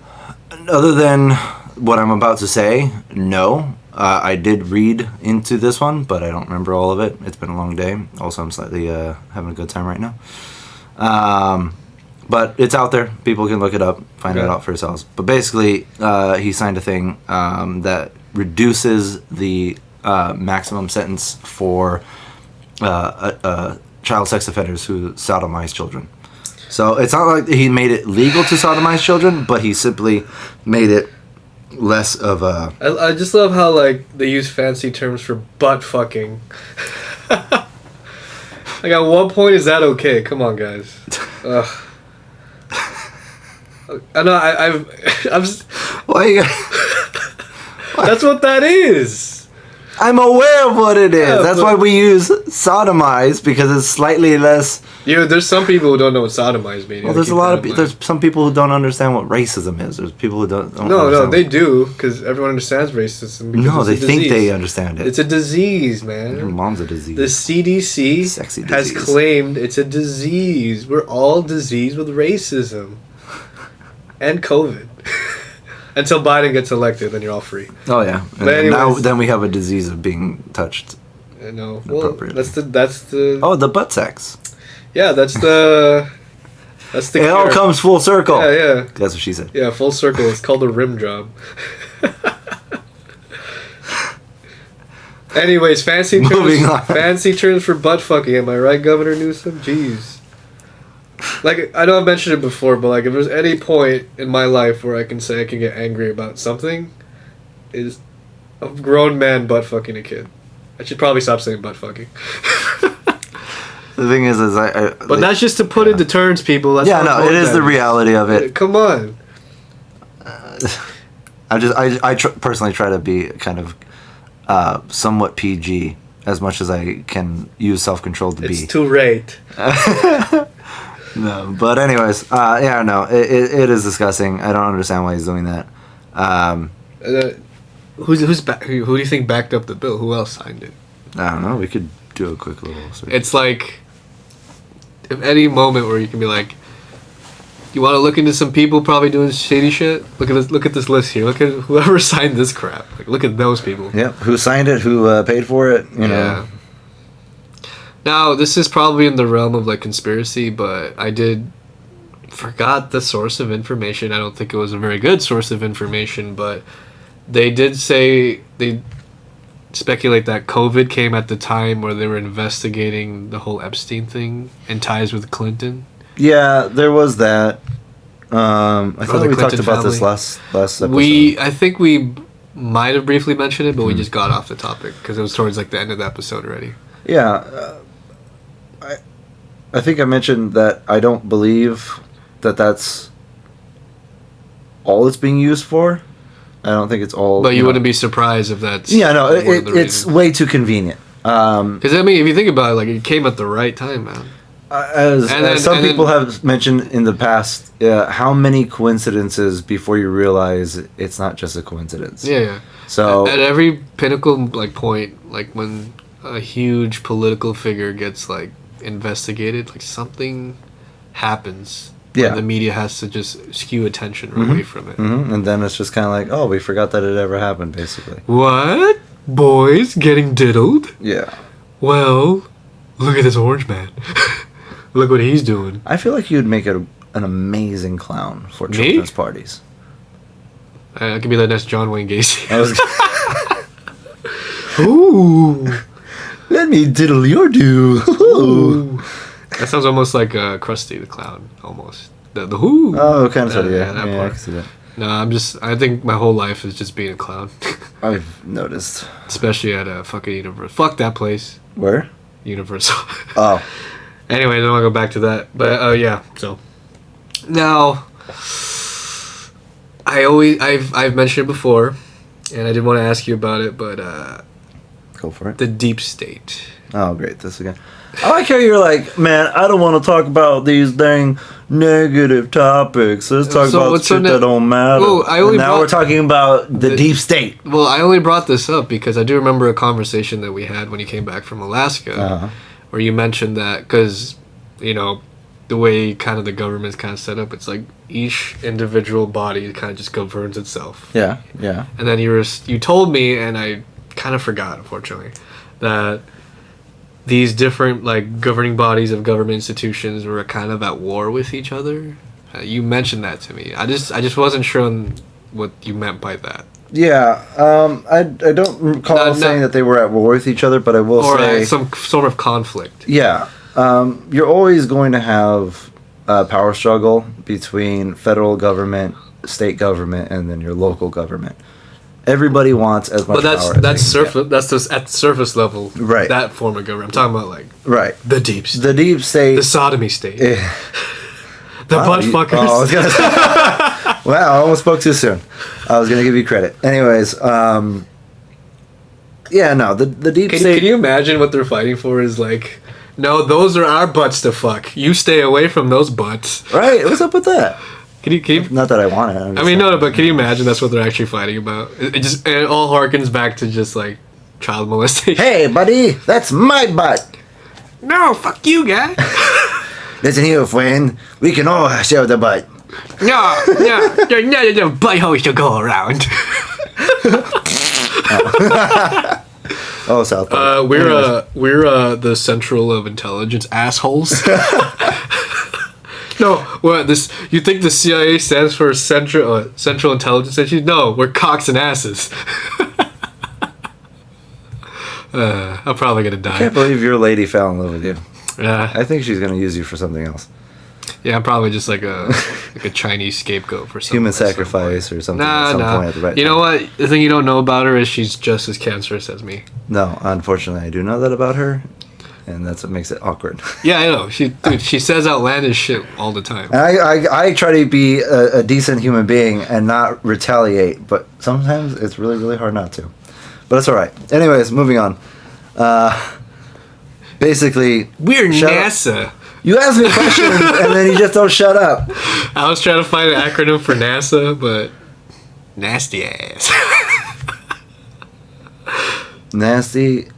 Other than what I'm about to say, no. I did read into this one, but I don't remember all of it. It's been a long day. Also, I'm slightly having a good time right now. But it's out there. People can look it up, find it out for yourselves. But basically, he signed a thing that reduces the maximum sentence for child sex offenders who sodomize children. So it's not like he made it legal to sodomize children, but he simply made it less of a... I just love how, like, they use fancy terms for butt fucking. Like, at what point is that okay? Come on, guys. Ugh. I know, I'm just, Why you that's what that is. I'm aware of what it is. Yeah, That's but- why we use sodomize, because it's slightly less... There's some people who don't know what sodomize means. Well, there's some people who don't understand what racism is. There's people who don't No, understand they do, because everyone understands racism. Because No, it's they a think disease. they understand it. It's a disease, man. Your mom's a disease. The CDC Sexy has disease. claimed it's a disease. We're all diseased with racism and COVID. Until Biden gets elected, then you're all free. Oh yeah. But And now anyways- then we have a disease of being touched. No, well, Appropriately. that's the Oh, the butt sex. yeah, that's the It all cure. comes full circle. Yeah. That's what she said. Yeah, full circle. It's called a rim job. Anyways, fancy Moving on. terms for butt fucking. Am I right, Governor Newsom? Jeez. Like, I know I've mentioned it before, but like, if there's any point in my life where I can say I can get angry about something, is a grown man butt fucking a kid. I should probably stop saying butt fucking. The thing is But like, that's just to put into terms, people. That's yeah, not no, what it is that the reality of it. Come on. I personally try to be kind of somewhat PG as much as I can use self-control to It's be. too late. No, but anyways, yeah, no, it is disgusting. I don't understand why he's doing that. Who's back? Who do you think backed up the bill? Who else signed it? I don't know. We could do a quick little search. It's like, if any moment where you can be like, you want to look into some people probably doing shady shit? Look at this list here. Look at whoever signed this crap. Like, look at those people. Yep. Who signed it? Who paid for it? You know. Now, this is probably in the realm of like conspiracy, but I forgot the source of information. I don't think it was a very good source of information, but they did say, they speculate that COVID came at the time where they were investigating the whole Epstein thing and ties with Clinton. Yeah, there was that. I thought the we talked Clinton about this family. last episode. I think we might have briefly mentioned it, but we just got off the topic because it was towards like the end of the episode already. Yeah, I think I mentioned that I don't believe that that's all it's being used for. I don't think it's all. But you wouldn't be surprised if that's Yeah, no, one of the it's reasons. way too convenient. Because I mean, if you think about it, like it came at the right time, man. As some people have mentioned in the past, how many coincidences before you realize it's not just a coincidence? Yeah. So at every pinnacle like point, like when a huge political figure gets like investigated, like something happens. Yeah. The media has to just skew attention away from it. and then it's just kind of like, oh, we forgot that it ever happened, basically. What? Boys getting diddled? Yeah. Well, look at this orange man. Look what he's doing. I feel like you'd make an amazing clown for Me? children's parties. I could be the next John Wayne Gacy. I was, Ooh. let me diddle your do. Ooh. That sounds almost like Krusty the Clown, almost. The who? Oh, kind of, yeah. that I part. can see that. No, I think my whole life is just being a clown. I've noticed. Especially at a fucking Universal. Fuck that place. Where? Universal. Oh. Anyway, I don't want to go back to that. But, yeah, so. Now, I've mentioned it before, and I did want to ask you about it, but, Go for it. the deep state. Oh, great. This again. I like how you're like, man, I don't want to talk about these dang negative topics. Let's talk So about what's so shit ne- that don't matter. Oh, I only And now brought- we're talking about the deep state. Well, I only brought this up because I do remember a conversation that we had when you came back from Alaska, Uh-huh. where you mentioned that because, you know, the way kind of the government's kind of set up, it's like each individual body kind of just governs itself. Yeah, yeah. And then you told me, and I kind of forgot, unfortunately, that these different like governing bodies of government institutions were kind of at war with each other. You mentioned that to me. I just wasn't sure on what you meant by that. Yeah, I don't recall saying that they were at war with each other, but I will say... Or some sort of conflict. Yeah. You're always going to have a power struggle between federal government, state government, and then your local government. Everybody wants as much But power. that's surface. That's just at surface level. Right. That form of government. I'm talking about like Right. the deep state, The deep state... the sodomy state, eh, the butt fuckers. Oh, I was gonna wow, I almost spoke too soon. I was going to give you credit. Anyways, yeah, no, the deep state... Can you imagine what they're fighting for? Is like, no, those are our butts to fuck. You stay away from those butts. Right, what's up with that? Can you? Not that I want it. I mean, no, but can you imagine that's what they're actually fighting about? It all harkens back to just like child molestation. Hey, buddy, that's my butt. No, fuck you, guy. Listen here, friend. We can all share the butt. No, the butthole should go around. Oh, South Park. We're the central of intelligence assholes. No, what this? You think the CIA stands for Central Intelligence Agency? No, we're cocks and asses. I'm probably gonna I die. can't believe your lady fell in love with you. Yeah, I think she's gonna use you for something else. yeah. I'm probably just like a Chinese scapegoat for something. Human at some sacrifice point. or something at some point at the right You time. know what? The thing you don't know about her is she's just as cancerous as me. No, unfortunately, I do know that about her, and that's what makes it awkward. Yeah, I know. She says outlandish shit all the time. And I try to be a decent human being and not retaliate, but sometimes it's really, really hard not to. But it's all right. Anyways, moving on. Basically, We're shut up. NASA. You ask me questions and then you just don't shut up. I was trying to find an acronym for NASA, but nasty ass. Nasty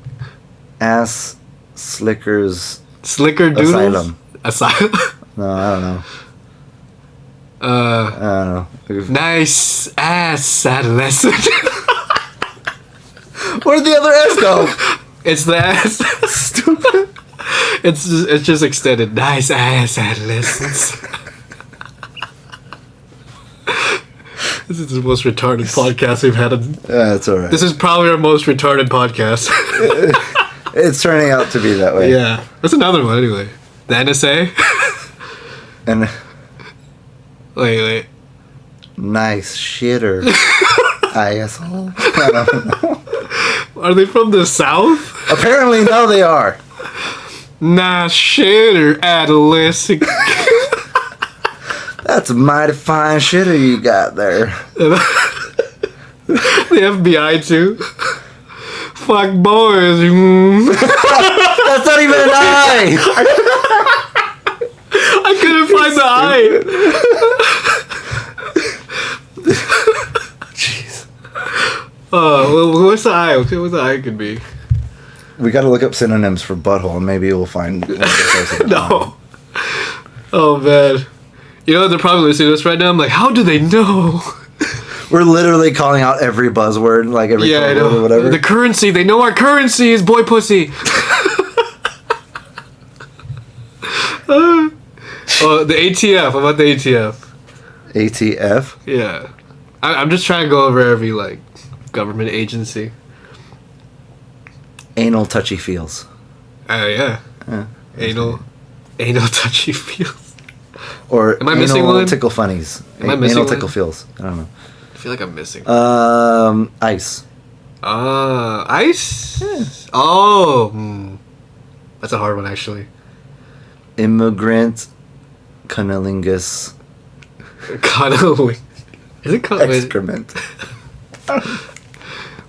ass slickers. Slicker doodles. Asylum. Asylum. No, I don't know. I don't know. Nice ass adolescent. Where'd the other S go? It's the ass. Stupid. It's just extended. Nice ass adolescents. This is the most retarded podcast we've had. That's all right. This is probably our most retarded podcast. It's turning out to be that way. Yeah. That's another one anyway. The NSA? And Wait. nice shitter. Asshole. I don't know. Are they from the South? Apparently, no, they are. Nah, shitter, adolescent. That's a mighty fine shitter you got there. The FBI too. Fuck boys. Mm. That's not even an eye. I couldn't find the eye. Jeez. Well, what's the eye? Okay, what the eye could be? We got to look up synonyms for butthole, and maybe we'll find one of those. No. Oh man. You know they're probably listening to this right now. I'm like, how do they know? We're literally calling out every buzzword, like every Yeah, I code word or know. whatever. The currency. They know our currency is boy pussy. Oh, the ATF. How about the ATF? ATF. Yeah. I'm just trying to go over every like government agency. Anal touchy feels. Yeah. Anal touchy feels. Or Am I missing one? tickle funnies. Am I missing anal one? tickle feels. I don't know. I feel like I'm missing. Ice. Ice? Oh. That's a hard one actually. Immigrant cunnilingus Cuddling. Is it cuddling? excrement.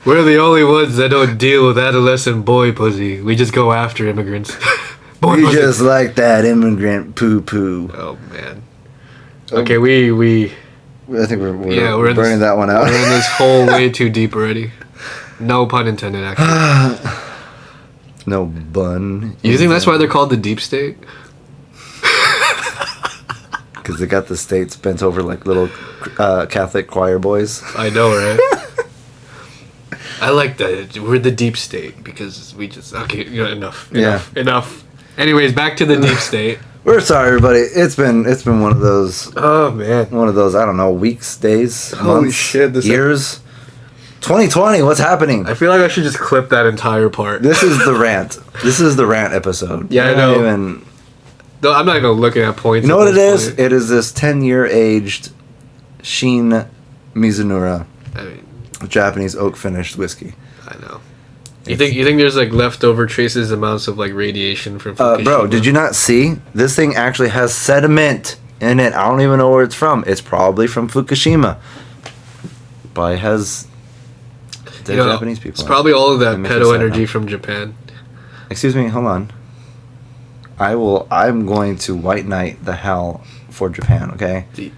We're the only ones that don't deal with adolescent boy pussy. We just go after immigrants. Boy We pussy. just like that immigrant poo poo. Oh man. Okay, we I think we're in burning that one out. We're in this hole way too deep already. No pun intended, actually. No bun. You think that's why they're called the deep state? Because they got the states bent over like little Catholic choir boys. I know, right? I like that. We're the deep state because we just enough. Anyways, back to the deep state. We're sorry, everybody. It's been one of those. Oh man. I don't know, weeks, days, Holy months, shit, years. 2020. What's happening? I feel like I should just clip that entire part. This is the rant. This is the rant episode. Yeah, I know. Even, No, I'm not even looking at points. you know at what it this is? point. It is this 10-year aged Shin Mizunara I mean, Japanese oak finished whiskey. I know. You think there's like leftover traces amounts of like radiation from Fukushima? Bro, did you not see? This thing actually has sediment in it. I don't even know where it's from. It's probably from Fukushima. But it has dead Japanese people. It's probably all of that Makes me pedo sad energy now. from Japan. Excuse me, hold on. I'm going to white knight the hell for Japan, okay? They're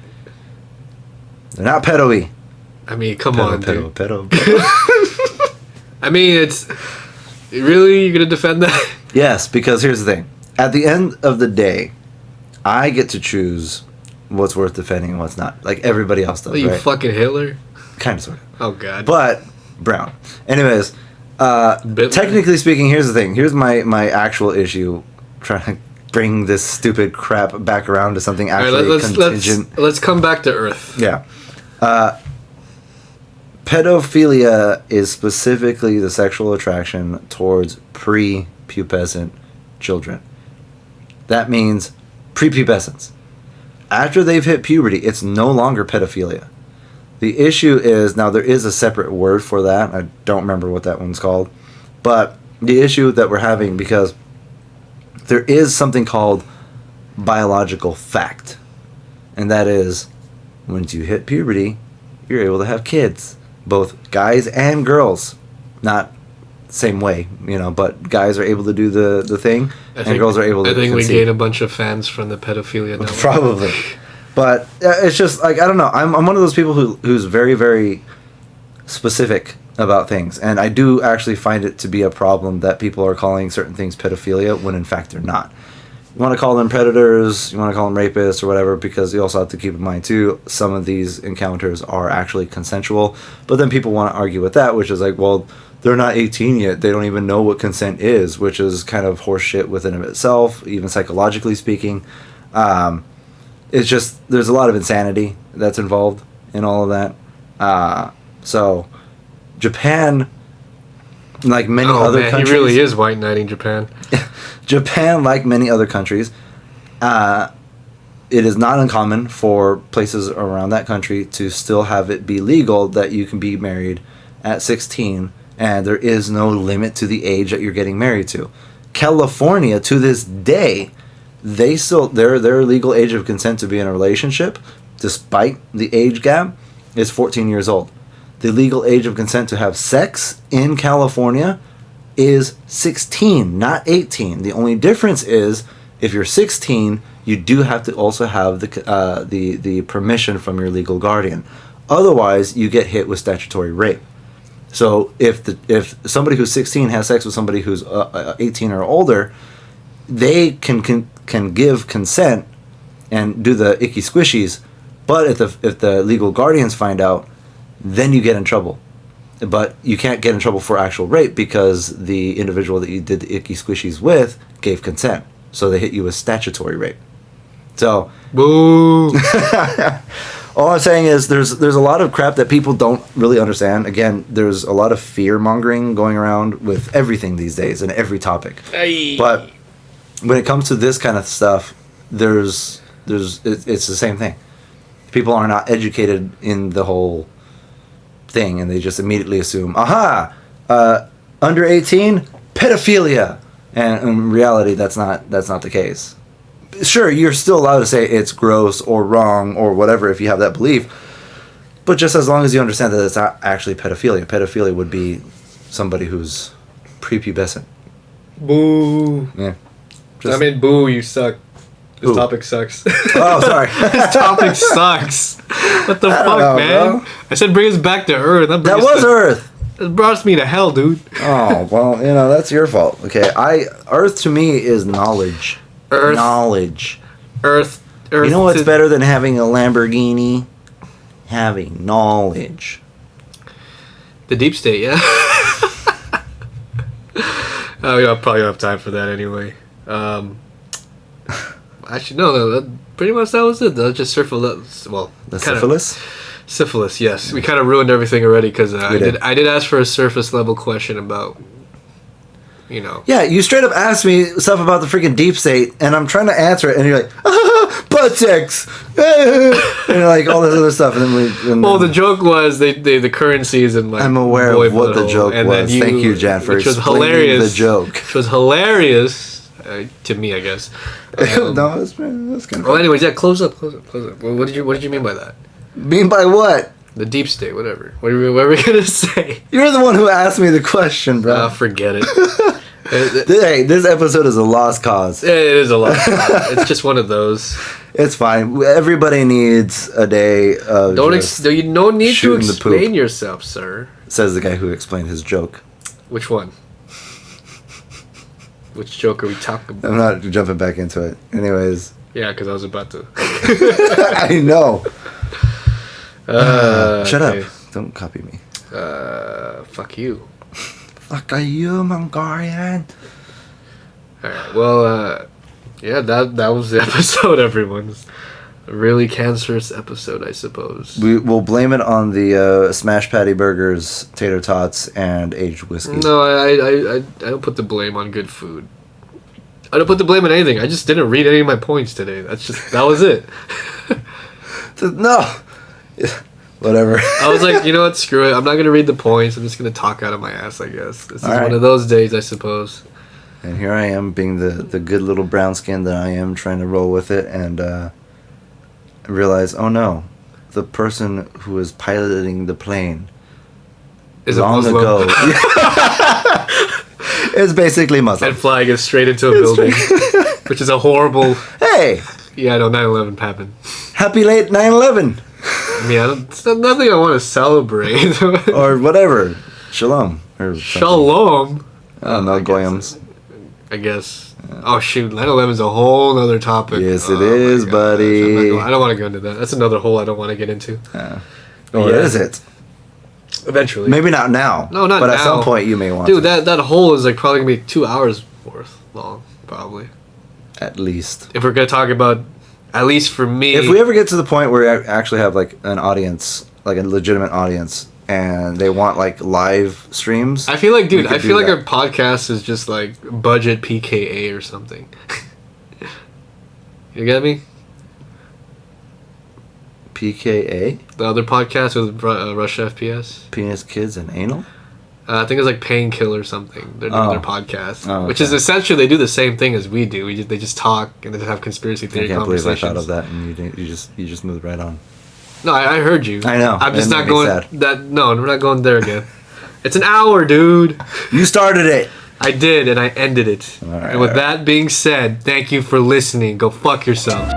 not pedo-y. I mean, come on, dude. Pedo. I mean, it's really, you're gonna defend that? Yes, because here's the thing. At the end of the day, I get to choose what's worth defending and what's not. Like everybody else does, Are you right? fucking Hitler? Kind of, sort of. Oh god. But brown. Anyways, technically speaking, here's the thing. Here's my actual issue. Trying to bring this stupid crap back around to something actually contingent. Let's come back to Earth. Yeah. Pedophilia is specifically the sexual attraction towards prepubescent children. That means prepubescence. After they've hit puberty, it's no longer pedophilia. The issue is, now there is a separate word for that. I don't remember what that one's called. But the issue that we're having, because there is something called biological fact. And that is, once you hit puberty, you're able to have kids. Both guys and girls. Not same way, but guys are able to do the thing, and girls are able to conceive. We gained a bunch of fans from the pedophilia network. Probably. But it's just, like, I don't know. I'm one of those people who's very, very specific about things. And I do actually find it to be a problem that people are calling certain things pedophilia when in fact they're not. You want to call them predators, you want to call them rapists or whatever, because you also have to keep in mind too, some of these encounters are actually consensual. But then people want to argue with that, which is like, well, they're not 18 yet. They don't even know what consent is, which is kind of horseshit within of itself, even psychologically speaking. It's just, there's a lot of insanity that's involved in all of that. So, Japan, like many other countries... he really is white knighting Japan. Japan, like many other countries, it is not uncommon for places around that country to still have it be legal that you can be married at 16, and there is no limit to the age that you're getting married to. California, to this day, their legal age of consent to be in a relationship, despite the age gap, is 14 years old. The legal age of consent to have sex in California is 16, not 18. The only difference is, if you're 16, you do have to also have the permission from your legal guardian. Otherwise, you get hit with statutory rape. So if somebody who's 16 has sex with somebody who's 18 or older, they can give consent and do the icky squishies, but if the legal guardians find out, then you get in trouble. But you can't get in trouble for actual rape because the individual that you did the icky squishies with gave consent. So they hit you with statutory rape. So, boo. All I'm saying is there's a lot of crap that people don't really understand. Again, there's a lot of fear mongering going around with everything these days and every topic. Hey. But when it comes to this kind of stuff, it's the same thing. People are not educated in the whole thing, and they just immediately assume, under 18, pedophilia, and in reality, that's not the case. Sure, you're still allowed to say it's gross or wrong or whatever if you have that belief, but just as long as you understand that it's not actually pedophilia. Pedophilia would be somebody who's prepubescent. Boo. Yeah. Boo, you suck. This Ooh. topic sucks. Oh, sorry. This topic sucks. What the fuck, know, man? bro. I said bring us back to Earth. That was Earth. It brought me to hell, dude. Oh, well, that's your fault. Okay, Earth to me is knowledge. Earth. Knowledge. Earth. You know what's better than having a Lamborghini? Having knowledge. The deep state, yeah. We probably don't have time for that anyway. Actually, no. Pretty much that was it. Just syphilis. Well, syphilis. Syphilis, yes. We kind of ruined everything already because I did ask for a surface level question about, Yeah, you straight up asked me stuff about the freaking deep state, and I'm trying to answer it, and you're like, butt sex, and you're like all this other stuff, and then the joke was the currencies and like. I'm aware of what the joke was. Thank you, Jan, for explaining the joke. Which was hilarious to me, I guess. No, that's kind of. Well, anyways, yeah, close up. Well, what did you mean by that? Mean by what? The deep state, whatever. What are we gonna say? You're the one who asked me the question, bro. Forget it. Hey, this episode is a lost cause. It is a lost cause. It's just one of those. It's fine. Everybody needs a day of. You don't need to explain yourself, sir. Says the guy who explained his joke. Which one? Which joke are we talking about? I'm not jumping back into it. Anyways. Yeah, because I was about to. I know. Shut okay. up. Don't copy me. Fuck you. Fuck you, Mongolian. Alright, well, yeah, that was the episode, everyone. A really cancerous episode, I suppose. We will blame it on the smash patty burgers, tater tots, and aged whiskey. No, I don't put the blame on good food. I don't put the blame on anything. I just didn't read any of my points today. That was it. No. Whatever. I was like, you know what, screw it. I'm not going to read the points. I'm just going to talk out of my ass, I guess. This is All right. one of those days, I suppose. And here I am, being the good little brown skin that I am, trying to roll with it, and I realize, oh no, the person who is piloting the plane Is long a Muslim. ago is basically Muslim. And flying it straight into a building. Which is a horrible... Hey, Yeah, no, 9/11 happened. happy late 9/11 I mean, it's nothing I want to celebrate. or whatever. Shalom. Or something. Shalom. I don't know, goyams. I guess. Oh shoot, 9/11 is a whole other topic. Yes, it Oh, my is, gosh. buddy. I don't want to go into that. That's another hole I don't want to get into. Or Yeah. is it? Eventually. Maybe not now. No, not but now. at some point you may want Dude, to. that hole is like probably gonna be 2 hours worth long, probably. At least. If we're gonna talk about, at least for me. If we ever get to the point where we actually have like an audience, like a legitimate audience, and they want like live streams, I feel like, dude, we could I feel do like that. our podcast is just like budget PKA or something. You get me? PKA, The other podcast with Russia FPS. penis, kids, and anal. I think it's like Painkiller or something. They're doing their podcast, Oh, which is okay. essentially they do the same thing as we do. They just talk and they just have conspiracy I theory can't believe I conversations. thought of that, and you just moved right on. No, I heard you. I know. I'm just It not made me going. sad. That no, we're not going there again. It's an hour, dude. You started it. I did, and I ended it. All right, And with all right. that being said, thank you for listening. Go fuck yourself.